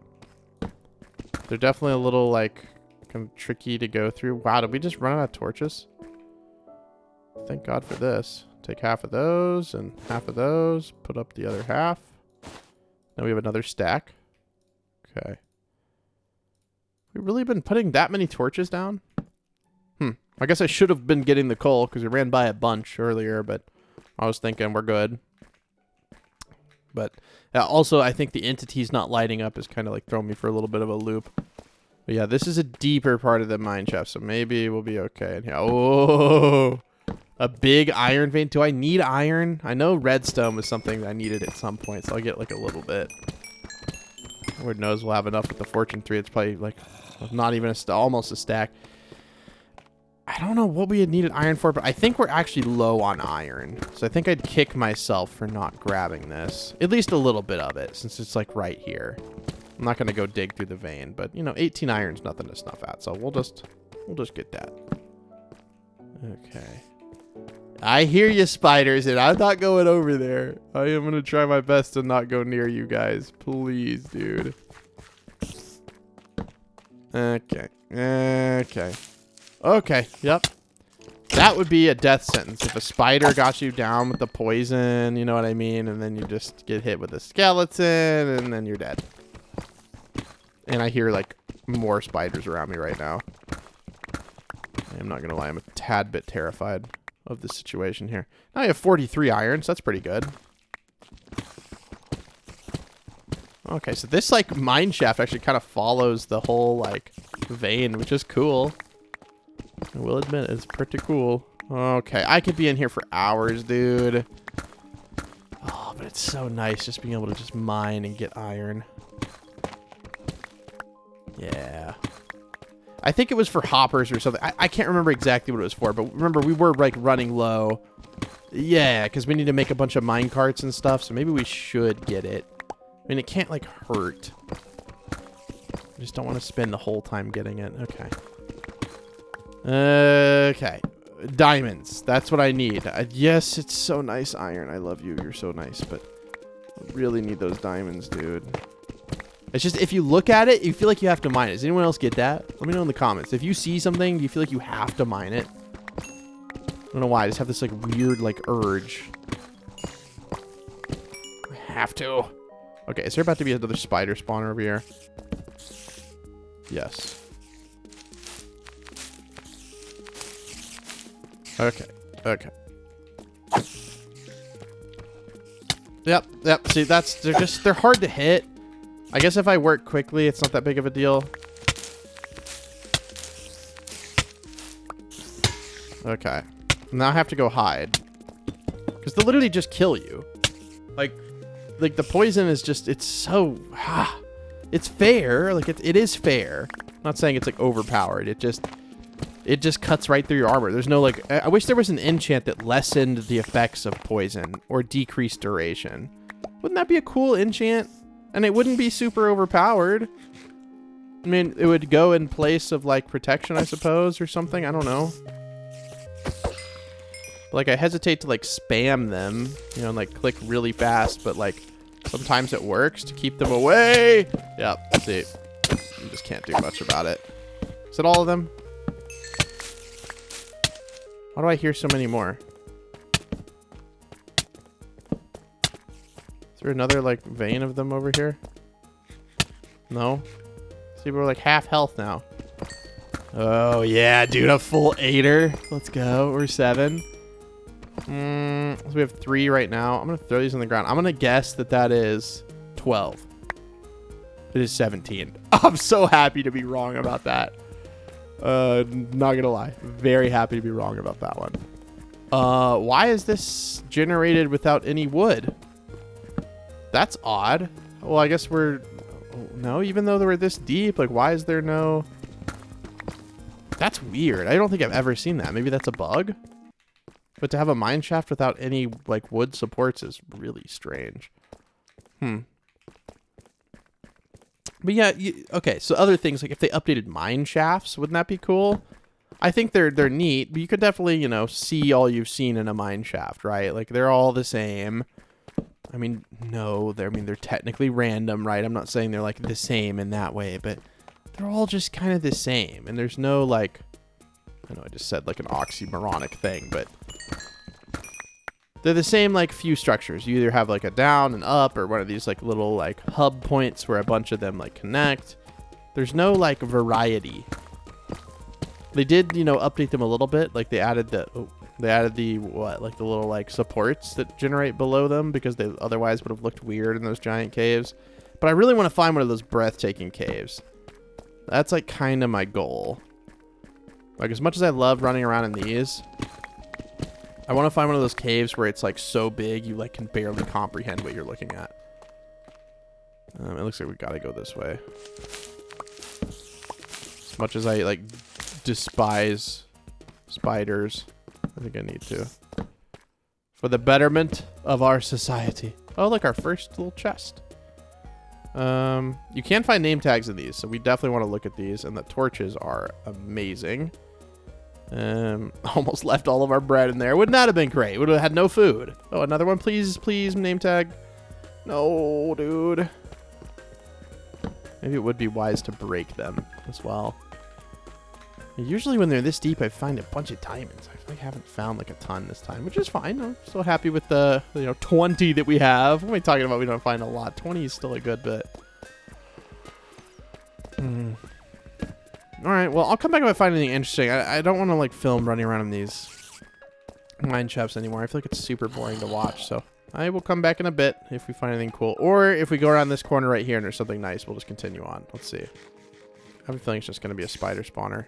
They're definitely a little like kind of tricky to go through. Wow, did we just run out of torches? Thank God for this. Take half of those and half of those, put up the other half. Now we have another stack. Okay. We've really been putting that many torches down? I guess I should have been getting the coal because we ran by a bunch earlier, but I was thinking we're good. But also, I think the entities not lighting up is kind of like throwing me for a little bit of a loop. But yeah, this is a deeper part of the mine shaft, so maybe we'll be okay in here. Oh, A big iron vein. Do I need iron? I know redstone was something I needed at some point, so I'll get like a little bit. Lord knows we'll have enough with the fortune 3. It's probably like not even almost a stack. I don't know what we had needed iron for, but I think we're actually low on iron. So I think I'd kick myself for not grabbing this. At least a little bit of it, since it's like right here. I'm not going to go dig through the vein, but you know, 18 iron's nothing to snuff at. So we'll just get that. Okay. I hear you, spiders, and I'm not going over there. I am going to try my best to not go near you guys. Please, dude. Okay. Okay. Okay. Yep. That would be a death sentence if a spider got you down with the poison, you know what I mean? And then you just get hit with a skeleton, and then you're dead. And I hear, like, more spiders around me right now. I'm not going to lie. I'm a tad bit terrified of the situation here. Now I have 43 irons. That's pretty good. Okay, so this, like, mine shaft actually kind of follows the whole, like, vein, which is cool. I will admit, it's pretty cool. Okay, I could be in here for hours, dude. Oh, but it's so nice just being able to just mine and get iron. Yeah. I think it was for hoppers or something. I can't remember exactly what it was for, but remember, we were, like, running low. Yeah, because we need to make a bunch of mine carts and stuff, so maybe we should get it. I mean, it can't, like, hurt. I just don't want to spend the whole time getting it. Okay. Okay. Diamonds. That's what I need. Yes, it's so nice, iron. I love you. You're so nice, but I really need those diamonds, dude. It's just, if you look at it, you feel like you have to mine it. Does anyone else get that? Let me know in the comments. If you see something, do you feel like you have to mine it? I don't know why. I just have this, like, weird, like, urge. I have to. Okay, is there about to be another spider spawner over here? Yes. Okay. Okay. Yep. Yep. See, they're hard to hit. I guess if I work quickly, it's not that big of a deal. Okay. Now I have to go hide. Because they'll literally just kill you. Like the poison is just, it's so, it's fair. Like, it is fair. I'm not saying it's, like, overpowered. It just cuts right through your armor. There's no, like, I wish there was an enchant that lessened the effects of poison or decreased duration. Wouldn't that be a cool enchant? And it wouldn't be super overpowered. I mean, it would go in place of, like, protection, I suppose, or something. I don't know. Like, I hesitate to, like, spam them, you know, and, like, click really fast, but, like, sometimes it works to keep them away. Yep, see. You just can't do much about it. Is it all of them? Why do I hear so many more? Is there another, like, vein of them over here? No? See, we're, like, half health now. Oh, yeah, dude, a full 8er. Let's go. Or 7. So we have 3 right now. I'm going to throw these on the ground. I'm going to guess that is 12. It is 17. I'm so happy to be wrong about that. Not going to lie. Very happy to be wrong about that one. Why is this generated without any wood? That's odd. Well, I guess we're... No, even though we're this deep, like, why is there no... That's weird. I don't think I've ever seen that. Maybe that's a bug? But to have a mine shaft without any, like, wood supports is really strange. But yeah, okay, so other things, like, if they updated mine shafts, wouldn't that be cool? I think they're neat, but you could definitely, you know, see all you've seen in a mine shaft, right? Like, they're all the same. I mean, no, they're technically random, right? I'm not saying they're, like, the same in that way, but they're all just kind of the same. And there's no, like, I know I just said, like, an oxymoronic thing, but they're the same, like, few structures. You either have, like, a down and up or one of these, like, little, like, hub points where a bunch of them, like, connect. There's no, like, variety. They did, you know, update them a little bit. Like, they added the what, like, the little, like, supports that generate below them because they otherwise would have looked weird in those giant caves. But I really want to find one of those breathtaking caves. That's, like, kind of my goal. Like, as much as I love running around in these, I want to find one of those caves where it's like so big you like can barely comprehend what you're looking at. It looks like we gotta go this way. As much as I like despise spiders, I think I need to. For the betterment of our society. Oh, look, our first little chest. You can find name tags in these, so we definitely want to look at these. And the torches are amazing. Almost left all of our bread in there. Wouldn't that have been great? Would have had no food. Oh, another one, please, please, name tag. No, dude. Maybe it would be wise to break them as well. Usually when they're this deep, I find a bunch of diamonds. I feel like I haven't found like a ton this time, which is fine. I'm still happy with the 20 that we have. What am I talking about? We don't find a lot. 20 is still a good bit. All right. Well, I'll come back if I find anything interesting. I don't want to like film running around in these mine shafts anymore. I feel like it's super boring to watch. So I will come back in a bit if we find anything cool, or if we go around this corner right here and there's something nice, we'll just continue on. Let's see. I have a feeling it's just going to be a spider spawner.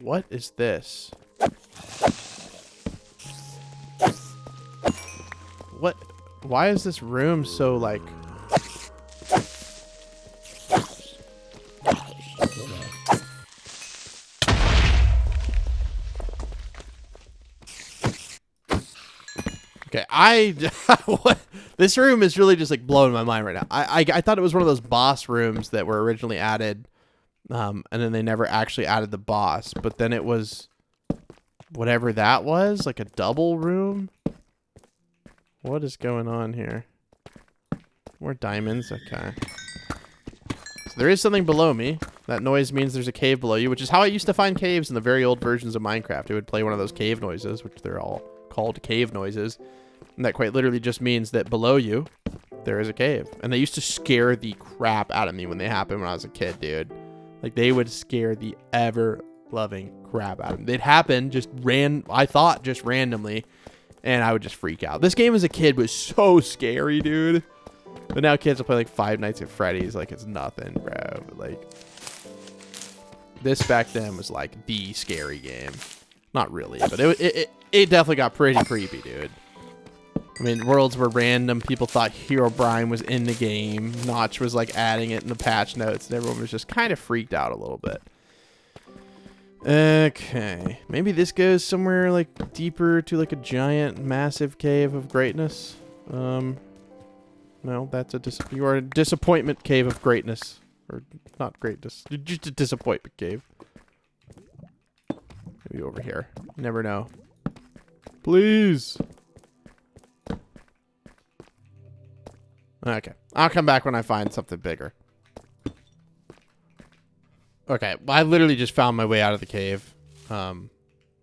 What is this? What? Why is this room so like... Okay, what? This room is really just like blowing my mind right now. I thought it was one of those boss rooms that were originally added. And then they never actually added the boss, but then it was whatever that was, like a double room. What is going on here? More diamonds. Okay. So there is something below me. That noise means there's a cave below you, which is how I used to find caves in the very old versions of Minecraft. It would play one of those cave noises, which they're all called cave noises. And that quite literally just means that below you, there is a cave. And they used to scare the crap out of me when they happened when I was a kid, dude. Like, they would scare the ever-loving crap out of me. They'd happen just randomly, and I would just freak out. This game as a kid was so scary, dude. But now kids will play, like, Five Nights at Freddy's like it's nothing, bro. But, like, this back then was, like, the scary game. Not really, but it definitely got pretty creepy, dude. I mean, worlds were random. People thought Herobrine was in the game. Notch was like adding it in the patch notes, and everyone was just kind of freaked out a little bit. Okay, maybe this goes somewhere like deeper to like a giant, massive cave of greatness. No, that's you are a disappointment cave of greatness, or not greatness, just a disappointment cave. Maybe over here. You never know. Please. Okay, I'll come back when I find something bigger. Okay, I literally just found my way out of the cave,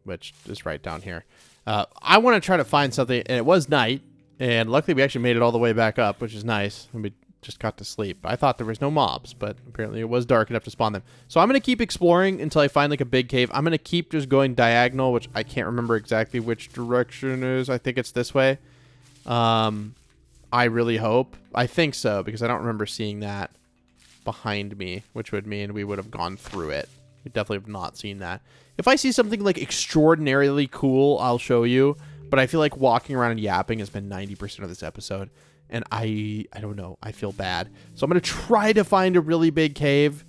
which is right down here. I want to try to find something, and it was night, and luckily we actually made it all the way back up, which is nice, and we just got to sleep. I thought there was no mobs, but apparently it was dark enough to spawn them. So I'm going to keep exploring until I find like a big cave. I'm going to keep just going diagonal, which I can't remember exactly which direction it is. I think it's this way. I really hope. I think so, because I don't remember seeing that behind me, which would mean we would have gone through it. We definitely have not seen that. If I see something like extraordinarily cool, I'll show you. But I feel like walking around and yapping has been 90% of this episode. And I don't know. I feel bad. So I'm going to try to find a really big cave,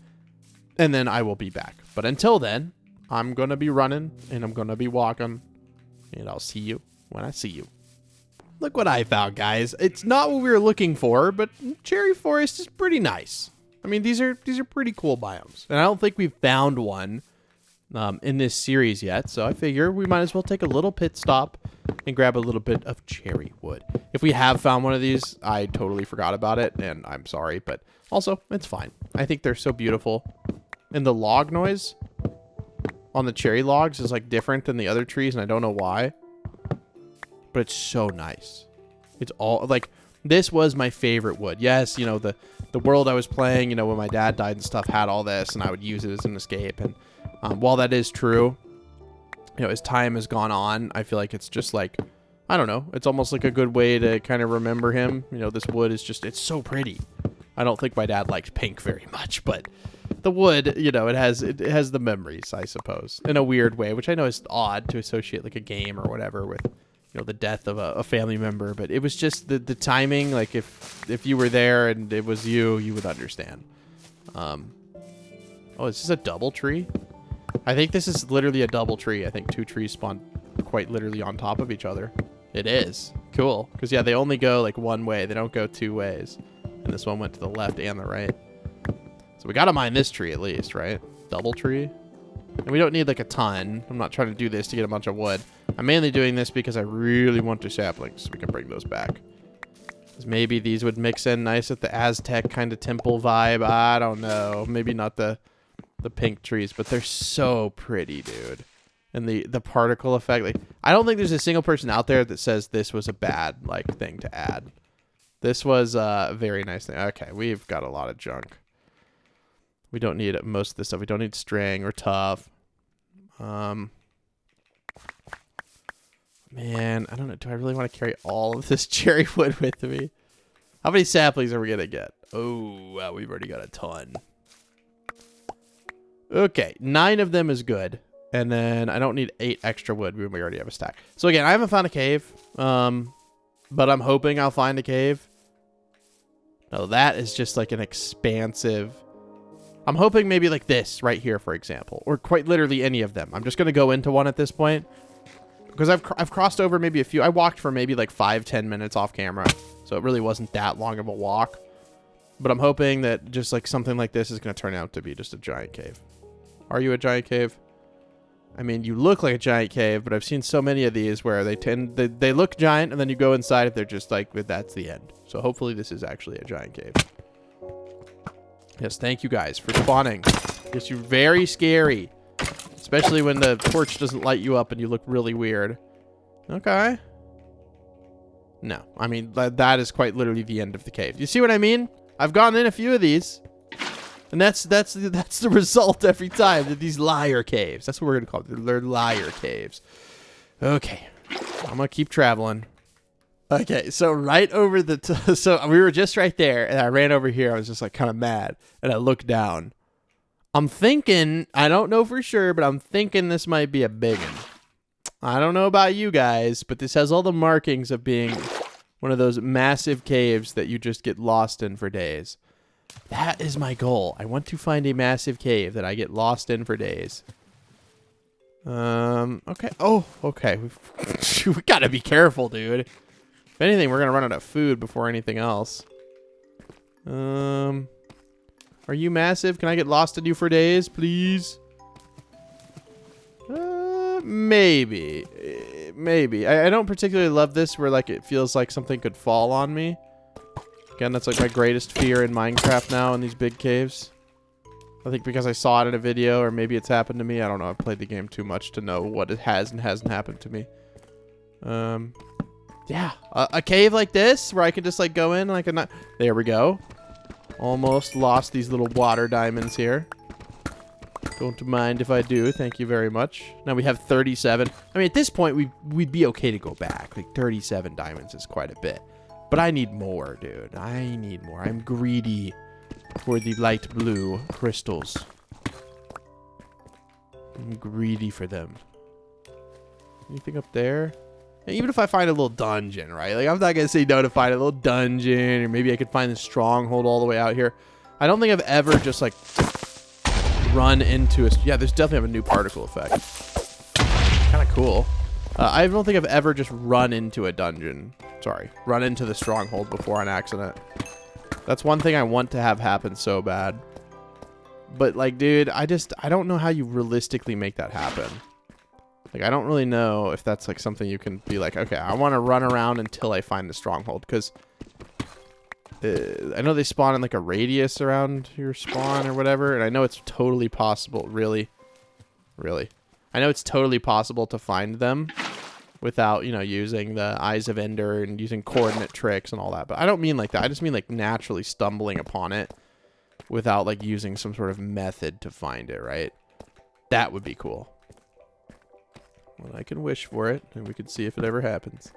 and then I will be back. But until then, I'm going to be running, and I'm going to be walking, and I'll see you when I see you. Look what I found, guys. It's not what we were looking for, but cherry forest is pretty nice. I mean, these are pretty cool biomes. And I don't think we've found one in this series yet, so I figure we might as well take a little pit stop and grab a little bit of cherry wood. If we have found one of these, I totally forgot about it, and I'm sorry, but also, it's fine. I think they're so beautiful. And the log noise on the cherry logs is like different than the other trees, and I don't know why. But it's so nice. It's all like, this was my favorite wood. Yes, you know, the world I was playing, you know, when my dad died and stuff, had all this, and I would use it as an escape. And while that is true, you know, as time has gone on, I feel like it's just like, I don't know, it's almost like a good way to kind of remember him. You know, this wood is just, it's so pretty. I don't think my dad liked pink very much, but the wood, you know, it has the memories, I suppose, in a weird way, which I know is odd to associate like a game or whatever with, you know, the death of a family member. But it was just the timing. Like if you were there and it was you would understand. Oh, is this a double tree? I think this is literally a double tree. I think 2 trees spawn quite literally on top of each other. It is. Cool. Because, yeah, they only go, like, one way. They don't go 2 ways. And this one went to the left and the right. So we got to mine this tree at least, right? Double tree. And we don't need, like, a ton. I'm not trying to do this to get a bunch of wood. I'm mainly doing this because I really want the saplings so we can bring those back. Because maybe these would mix in nice with the Aztec kind of temple vibe. I don't know. Maybe not the pink trees, but they're so pretty, dude. And the particle effect, like, I don't think there's a single person out there that says this was a bad, like, thing to add. This was a very nice thing. Okay, we've got a lot of junk. We don't need most of this stuff. We don't need string or tough. Man, I don't know. Do I really want to carry all of this cherry wood with me? How many saplings are we going to get? Oh, wow, we've already got a ton. Okay, 9 of them is good. And then I don't need 8 extra wood. We already have a stack. So again, I haven't found a cave. But I'm hoping I'll find a cave. No, that is just like an expansive... I'm hoping maybe like this right here, for example. Or quite literally any of them. I'm just going to go into one at this point. Because I've crossed over maybe a few. I walked for maybe like 5-10 minutes off camera. So it really wasn't that long of a walk. But I'm hoping that just like something like this is going to turn out to be just a giant cave. Are you a giant cave? I mean, you look like a giant cave, but I've seen so many of these where they look giant, and then you go inside, they're just like, that's the end. So hopefully this is actually a giant cave. Yes, thank you guys for spawning. Yes, you're very scary. Especially when the torch doesn't light you up and you look really weird. Okay. No, I mean, that is quite literally the end of the cave. You see what I mean? I've gone in a few of these. And that's the result every time. These liar caves. That's what we're gonna call them. They're liar caves. Okay, I'm gonna keep traveling. Okay, so right over the so we were just right there, and I ran over here. I was just like kind of mad, and I looked down. I'm thinking, I don't know for sure, but I'm thinking this might be a big one. I don't know about you guys, but this has all the markings of being one of those massive caves that you just get lost in for days. That is my goal. I want to find a massive cave that I get lost in for days. Okay. Oh, okay. We gotta be careful, dude. If anything, we're gonna run out of food before anything else. Are you massive? Can I get lost in you for days, please? Maybe. Maybe. I don't particularly love this where, like, it feels like something could fall on me. Again, that's like my greatest fear in Minecraft now in these big caves. I think because I saw it in a video, or maybe it's happened to me. I don't know. I've played the game too much to know what it has and hasn't happened to me. Yeah. A cave like this where I can just like go in like a night. There we go. Almost lost these little water diamonds here. Don't mind if I do. Thank you very much. Now we have 37. I mean, at this point, we'd be okay to go back. Like 37 diamonds is quite a bit. But I need more, dude. I need more. I'm greedy for the light blue crystals. I'm greedy for them. Anything up there? And even if I find a little dungeon, right? Like, I'm not going to say no to find a little dungeon. Or maybe I could find the stronghold all the way out here. I don't think I've ever just, like, run into a... Yeah, there's definitely a new particle effect. Kind of cool. I don't think I've ever just run into a dungeon. Sorry, run into the stronghold before on accident. That's one thing I want to have happen so bad. But, like, dude, I don't know how you realistically make that happen. Like, I don't really know if that's, like, something you can be like, okay, I want to run around until I find the stronghold. Because I know they spawn in, like, a radius around your spawn or whatever. And I know it's totally possible. Really? Really? I know it's totally possible to find them without, you know, using the Eyes of Ender and using coordinate tricks and all that. But I don't mean like that. I just mean like naturally stumbling upon it without like using some sort of method to find it, right? That would be cool. Well, I can wish for it, and we can see if it ever happens.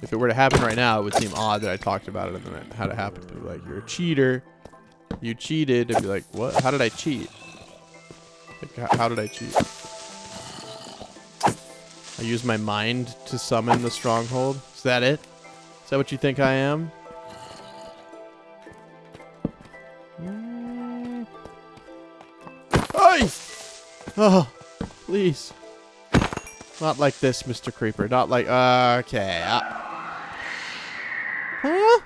If it were to happen right now, it would seem odd that I talked about it and then it had it happen. Like, you're a cheater. You cheated. And be like, what? How did I cheat? Like, how did I cheat? I used my mind to summon the stronghold. Is that it? Is that what you think I am? Hey! Oh, please. Not like this, Mr. Creeper. Not like... okay. Huh?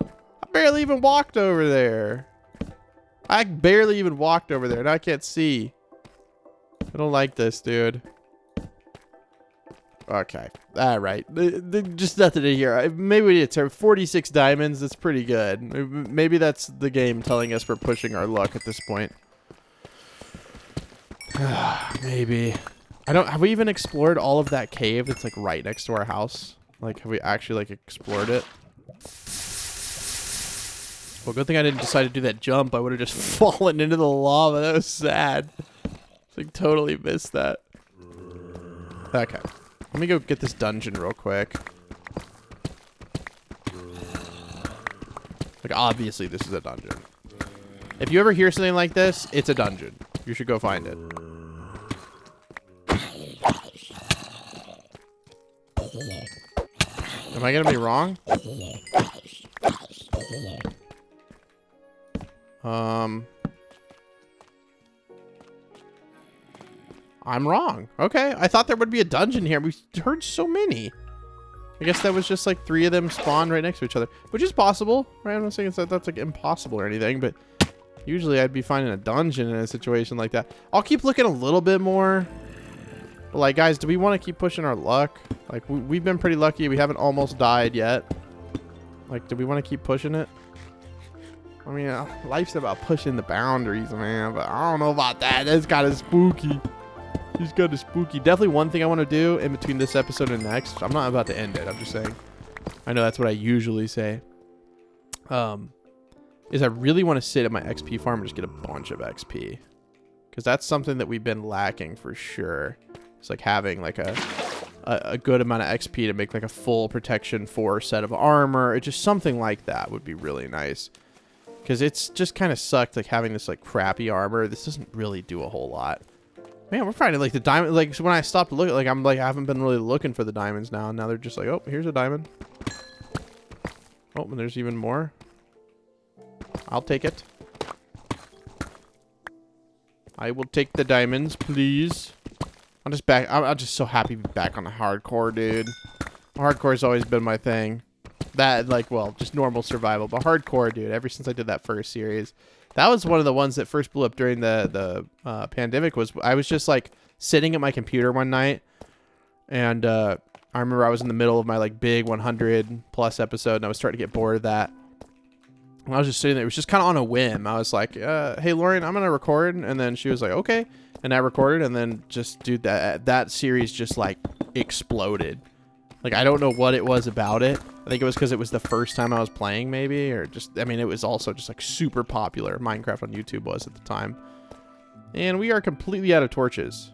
I barely even walked over there. I barely even walked over there, and I can't see. I don't like this, dude. Okay. All right. Just nothing in here. Maybe we need to turn 46 diamonds. That's pretty good. Maybe that's the game telling us we're pushing our luck at this point. Maybe. Have we even explored all of that cave that's like right next to our house? Like, have we actually like explored it? Well, good thing I didn't decide to do that jump. I would have just fallen into the lava. That was sad. Like, totally missed that. Okay. Let me go get this dungeon real quick. Like, obviously this is a dungeon. If you ever hear something like this, it's a dungeon. You should go find it. Am I gonna be wrong? I'm wrong. Okay, I thought there would be a dungeon here. We heard so many. I guess that was just like 3 of them spawned right next to each other, which is possible, right? I'm not saying that's like impossible or anything, but usually I'd be finding a dungeon in a situation like that. I'll keep looking a little bit more. But like, guys, do we want to keep pushing our luck? Like, we've been pretty lucky. We haven't almost died yet. Like, do we want to keep pushing it? I mean, life's about pushing the boundaries, man, but I don't know about that. That's kind of spooky. It's kind of spooky. Definitely one thing I want to do in between this episode and next. I'm not about to end it. I'm just saying. I know that's what I usually say. Is I really want to sit at my XP farm and just get a bunch of XP. Because that's something that we've been lacking for sure. It's like having like a good amount of XP to make like a full protection 4 set of armor. It just something like that would be really nice. Because it's just kind of sucked like having this like crappy armor. This doesn't really do a whole lot. Man, we're finding like the diamond. Like when I stopped looking, like I'm like I haven't been really looking for the diamonds now. And now they're just like, oh, here's a diamond. Oh, and there's even more. I'll take it. I will take the diamonds, please. I'm just back. I'm just so happy to be back on the hardcore, dude. Hardcore's always been my thing. That, like, well, just normal survival. But hardcore, dude, ever since I did that first series. That was one of the ones that first blew up during the pandemic. I was just, like, sitting at my computer one night. And I remember I was in the middle of my, like, big 100-plus episode. And I was starting to get bored of that. And I was just sitting there. It was just kind of on a whim. I was like, hey, Lauren, I'm going to record. And then she was like, okay. And I recorded. And then just, dude, that series just, like, exploded. Like, I don't know what it was about it. I think it was because it was the first time I was playing, maybe. Or just, I mean, it was also just, like, super popular. Minecraft on YouTube was at the time. And we are completely out of torches.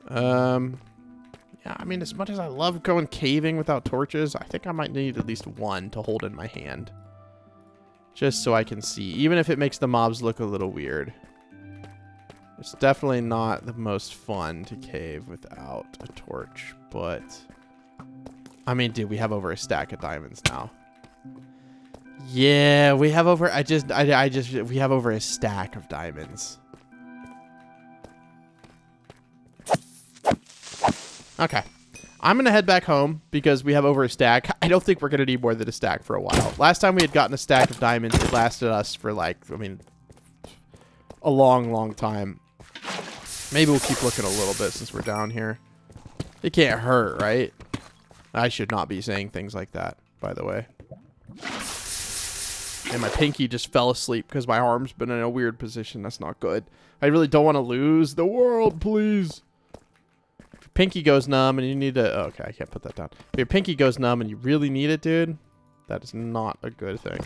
Yeah, I mean, as much as I love going caving without torches, I think I might need at least one to hold in my hand. Just so I can see. Even if it makes the mobs look a little weird. It's definitely not the most fun to cave without a torch. But, I mean, dude, we have over a stack of diamonds now. Yeah, we have over, we have over a stack of diamonds. Okay. I'm going to head back home because we have over a stack. I don't think we're going to need more than a stack for a while. Last time we had gotten a stack of diamonds, it lasted us for like, I mean, a long, long time. Maybe we'll keep looking a little bit since we're down here. It can't hurt, right? I should not be saying things like that, by the way. And my pinky just fell asleep because my arm's been in a weird position. That's not good. I really don't want to lose the world, please. Pinky goes numb and you need to... Oh, okay, I can't put that down. If your pinky goes numb and you really need it, dude, that is not a good thing.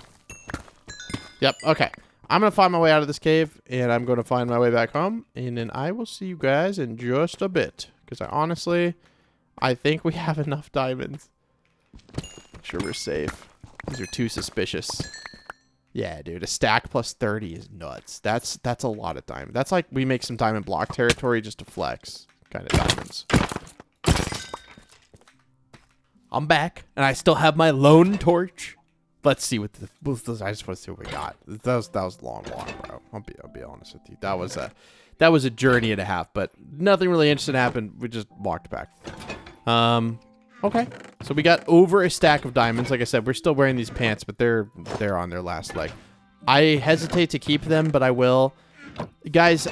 Yep, okay. I'm going to find my way out of this cave, and I'm going to find my way back home, and then I will see you guys in just a bit. Because I think we have enough diamonds. Make sure we're safe. These are too suspicious. Yeah, dude, a stack plus 30 is nuts. That's a lot of diamond. That's like we make some diamond block territory just to flex kind of diamonds. I'm back, and I still have my lone torch. Let's see what the. I just want to see what we got. That was a long walk, bro. I'll be honest with you. That was a journey and a half, but nothing really interesting happened. We just walked back. Okay, so we got over a stack of diamonds. Like I said, we're still wearing these pants, but they're on their last leg. I hesitate to keep them, but I will. Guys,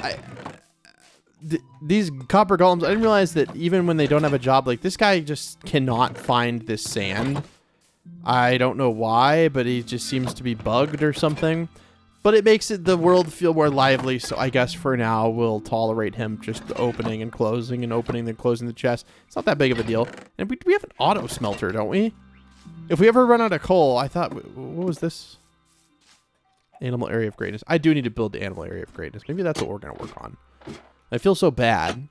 these copper golems, I didn't realize that even when they don't have a job, like this guy just cannot find this sand. I don't know why, but he just seems to be bugged or something. But it makes the world feel more lively, so I guess for now we'll tolerate him just opening and closing and opening and closing the chest. It's not that big of a deal. And we have an auto smelter, don't we? If we ever run out of coal, I thought, what was this? Animal area of greatness. I do need to build the animal area of greatness. Maybe that's what we're going to work on. I feel so bad.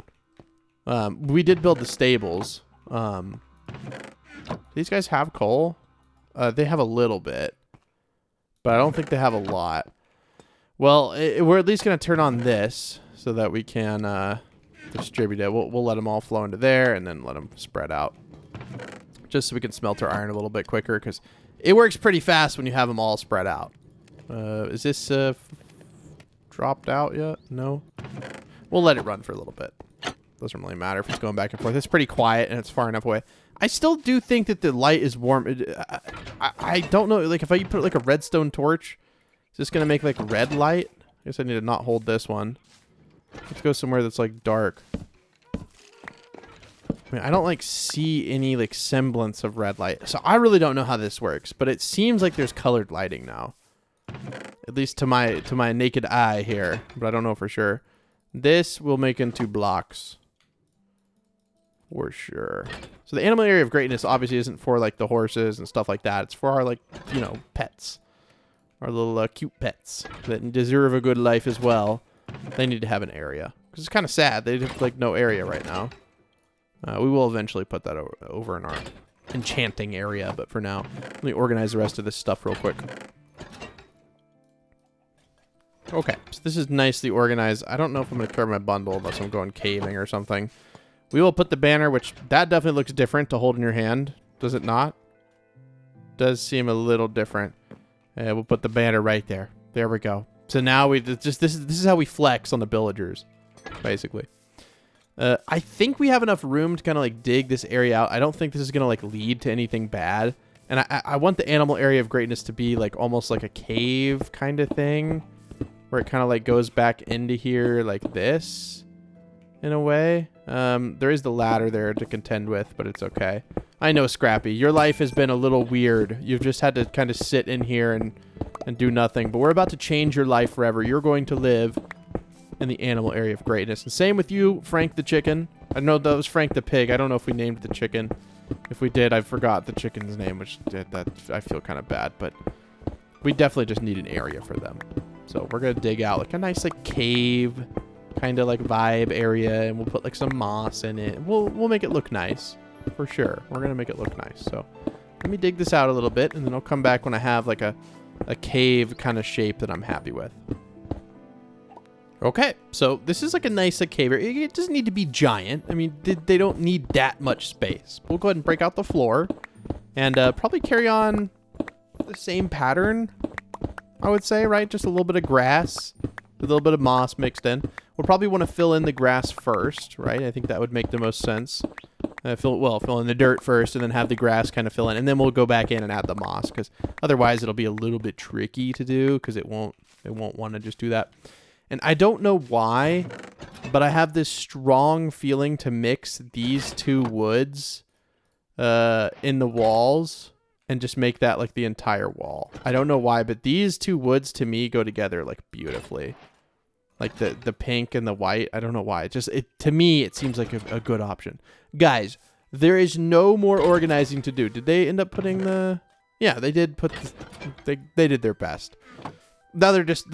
We did build the stables. These guys have coal? They have a little bit. But I don't think they have a lot. Well, we're at least going to turn on this so that we can distribute it. We'll let them all flow into there and then let them spread out. Just so we can smelt our iron a little bit quicker because it works pretty fast when you have them all spread out. Is this dropped out yet? No? We'll let it run for a little bit. Doesn't really matter if it's going back and forth. It's pretty quiet and it's far enough away. I still do think that the light is warm. I don't know. Like if I put like a redstone torch, is this going to make like red light? I guess I need to not hold this one. Let's go somewhere that's like dark. I mean, I don't like see any like semblance of red light. So I really don't know how this works, but it seems like there's colored lighting now. At least to my naked eye here, but I don't know for sure. This will make into blocks. For sure. So the animal area of greatness obviously isn't for like the horses and stuff like that. It's for our like, you know, pets. Our little cute pets that deserve a good life as well. They need to have an area. Because it's kind of sad. They have like no area right now. We will eventually put that over in our enchanting area. But for now, let me organize the rest of this stuff real quick. Okay, so this is nicely organized. I don't know if I'm going to cover my bundle unless I'm going caving or something. We will put the banner, which that definitely looks different to hold in your hand. Does it not? Does seem a little different. We'll put the banner right there. There we go. So now we just this is how we flex on the villagers, basically. I think we have enough room to kind of like dig this area out. I don't think this is gonna like lead to anything bad. And I want the animal area of greatness to be like almost like a cave kind of thing, where it kind of like goes back into here like this. In a way. There is the ladder there to contend with, but it's okay. I know, Scrappy, your life has been a little weird. You've just had to kind of sit in here and do nothing. But we're about to change your life forever. You're going to live in the animal area of greatness. And same with you, Frank the chicken. I know that was Frank the pig. I don't know if we named the chicken. If we did, I forgot the chicken's name, which that I feel kind of bad. But we definitely just need an area for them. So we're going to dig out like a nice like cave kind of like vibe area, and we'll put like some moss in it. We'll make it look nice for sure. We're gonna make it look nice. So let me dig this out a little bit, and then I'll come back when I have like a cave kind of shape that I'm happy with. Okay, so this is like a nice like cave area. It doesn't need to be giant. I mean, they don't need that much space. We'll go ahead and break out the floor and probably carry on the same pattern, I would say, right? Just a little bit of grass, a little bit of moss mixed in. We'll probably want to fill in the grass first, right? I think that would make the most sense. Fill in the dirt first and then have the grass kind of fill in. And then we'll go back in and add the moss because otherwise it'll be a little bit tricky to do because it won't want to just do that. And I don't know why, but I have this strong feeling to mix these two woods in the walls and just make that like the entire wall. I don't know why, but these two woods to me go together like beautifully. Like the pink and the white. I don't know why. To me, it seems like a good option. Guys, there is no more organizing to do. Did they end up putting the... Yeah, they did put... They did their best. Now they're just...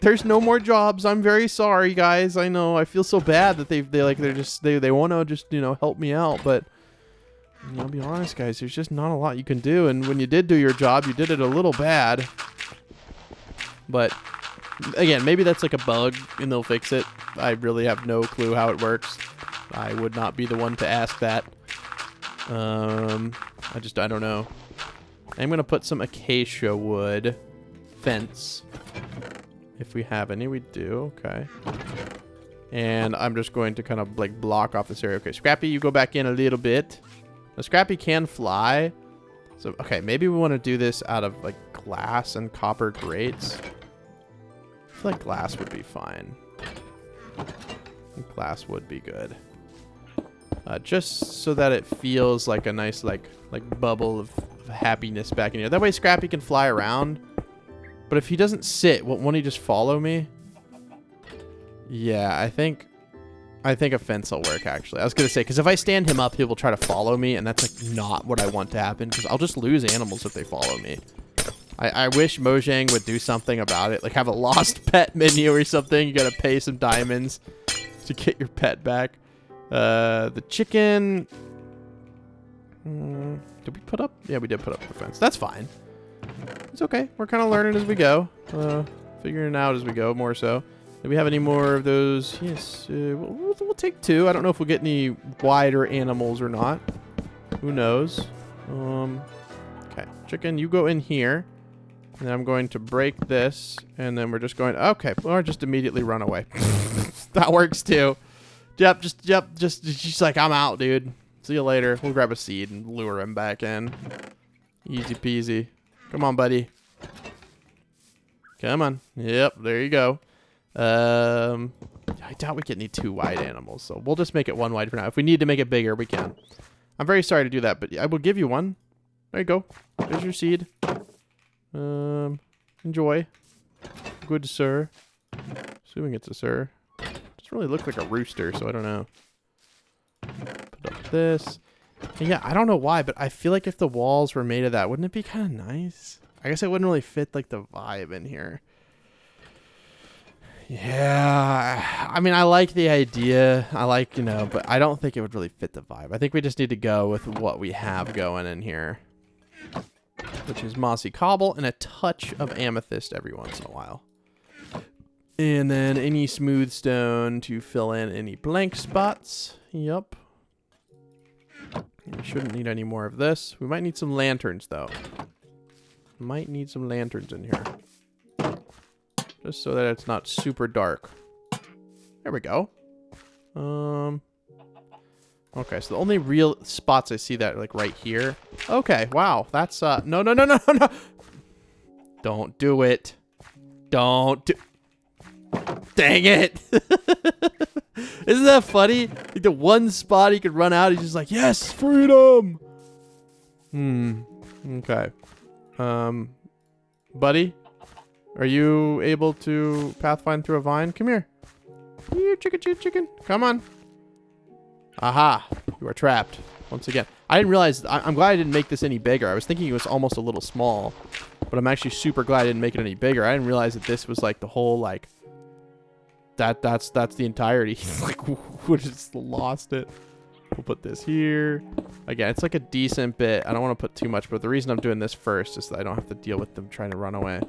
There's no more jobs. I'm very sorry, guys. I know. I feel so bad that they want to just, you know, help me out. But, you know, I'll be honest, guys. There's just not a lot you can do. And when you did do your job, you did it a little bad. But again, maybe that's like a bug and they'll fix it. I really have no clue how it works. I would not be the one to ask that. I don't know. I'm going to put some acacia wood fence. If we have any, we do. Okay. And I'm just going to kind of like block off this area. Okay, Scrappy, you go back in a little bit. Now, Scrappy can fly. So, okay, maybe we want to do this out of like glass and copper grates. I feel like glass would be fine. I think glass would be good. Just so that it feels like a nice like bubble of happiness back in here. That way Scrappy can fly around. But if he doesn't sit, won't he just follow me? Yeah, I think a fence will work, actually. I was going to say, because if I stand him up, he will try to follow me, and that's like not what I want to happen, because I'll just lose animals if they follow me. I wish Mojang would do something about it, like have a lost pet menu or something. You got to pay some diamonds to get your pet back. The chicken... did we put up? Yeah, we did put up the fence. That's fine. It's okay. We're kind of learning as we go. Figuring it out as we go, more so. Do we have any more of those? Yes. We'll take 2. I don't know if we'll get any wider animals or not. Who knows? Okay. Chicken, you go in here. And I'm going to break this. And then we're just going... Okay. Or just immediately run away. That works too. Yep. She's like, I'm out, dude. See you later. We'll grab a seed and lure him back in. Easy peasy. Come on, buddy. Come on. Yep. There you go. I doubt we get any 2 wide animals, so we'll just make it 1 wide for now. If we need to make it bigger, we can. I'm very sorry to do that, but I will give you one. There you go. There's your seed. Enjoy. Good sir. Assuming it's a sir. Doesn't really look like a rooster, so I don't know. Put up this. And yeah, I don't know why, but I feel like if the walls were made of that, wouldn't it be kind of nice? I guess it wouldn't really fit like the vibe in here. Yeah, I mean, I like the idea. I like, but I don't think it would really fit the vibe. I think we just need to go with what we have going in here, which is mossy cobble and a touch of amethyst every once in a while. And then any smooth stone to fill in any blank spots. Yep. We shouldn't need any more of this. We might need some lanterns, though. Might need some lanterns in here. Just so that it's not super dark. There we go. Okay, so the only real spots I see that like right here. Okay, wow. That's no. Don't do it. Don't do... Dang it. Isn't that funny? Like the one spot he could run out, he's just like, yes, freedom. Okay. Buddy? Are you able to pathfind through a vine? Come here. Here, chicken. Come on. Aha. You are trapped. Once again. I didn't realize... I'm glad I didn't make this any bigger. I was thinking it was almost a little small. But I'm actually super glad I didn't make it any bigger. I didn't realize that this was like the whole like... That's the entirety. Like, we just lost it. We'll put this here. Again, it's like a decent bit. I don't want to put too much, but the reason I'm doing this first is that I don't have to deal with them trying to run away.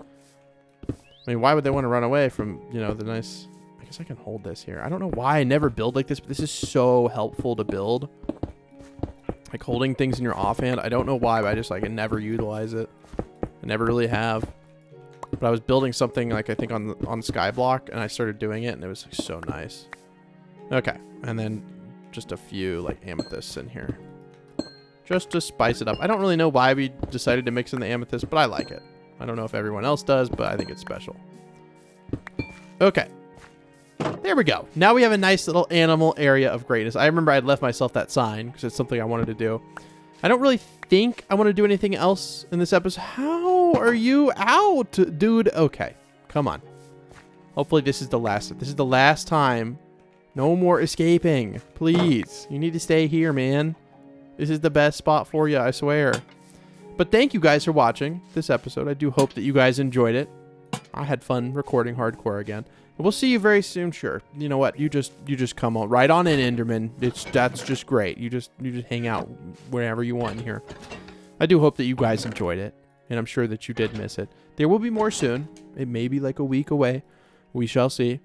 I mean, why would they want to run away from, the nice... I guess I can hold this here. I don't know why I never build like this, but this is so helpful to build. Like, holding things in your offhand. I don't know why, but I just, like, I never utilize it. I never really have. But I was building something, like, I think on Skyblock, and I started doing it, and it was like, so nice. Okay. And then just a few, like, amethysts in here. Just to spice it up. I don't really know why we decided to mix in the amethyst, but I like it. I don't know if everyone else does, but I think it's special. Okay. There we go. Now we have a nice little animal area of greatness. I remember I'd left myself that sign because it's something I wanted to do. I don't really think I want to do anything else in this episode. How are you out, dude? Okay. Come on. Hopefully this is the last. This is the last time. No more escaping. Please. You need to stay here, man. This is the best spot for you, I swear. But thank you guys for watching this episode. I do hope that you guys enjoyed it. I had fun recording hardcore again. We'll see you very soon, sure. You know what? You just come on right on in, Enderman. That's just great. You just hang out wherever you want here. I do hope that you guys enjoyed it. and I'm sure that you did miss it. There will be more soon. It may be like a week away. We shall see.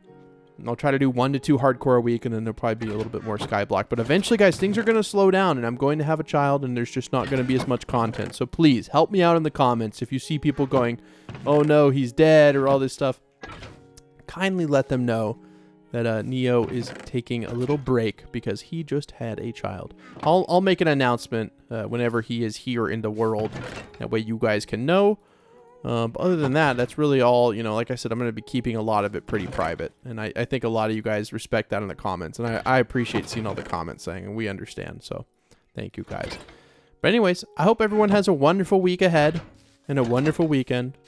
I'll try to do 1 to 2 hardcore a week, and then there'll probably be a little bit more Skyblock. But eventually, guys, things are going to slow down, and I'm going to have a child, and there's just not going to be as much content. So please, help me out in the comments. If you see people going, oh no, he's dead, or all this stuff, kindly let them know that Neo is taking a little break because he just had a child. I'll make an announcement whenever he is here in the world. That way you guys can know. But other than that, that's really all. You know, like I said, I'm going to be keeping a lot of it pretty private. And I think a lot of you guys respect that in the comments. And I appreciate seeing all the comments saying, and we understand. So thank you guys. But anyways, I hope everyone has a wonderful week ahead and a wonderful weekend.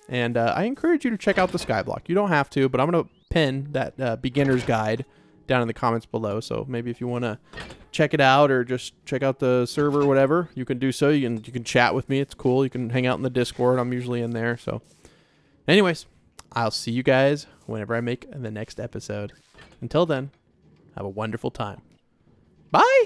And I encourage you to check out the Skyblock. You don't have to, but I'm going to pin that beginner's guide down in the comments below. So maybe if you want to check it out or just check out the server or whatever, you can do so. You can chat with me. It's cool. You can hang out in the Discord. I'm usually in there. So anyways, I'll see you guys whenever I make the next episode. Until then, have a wonderful time. Bye.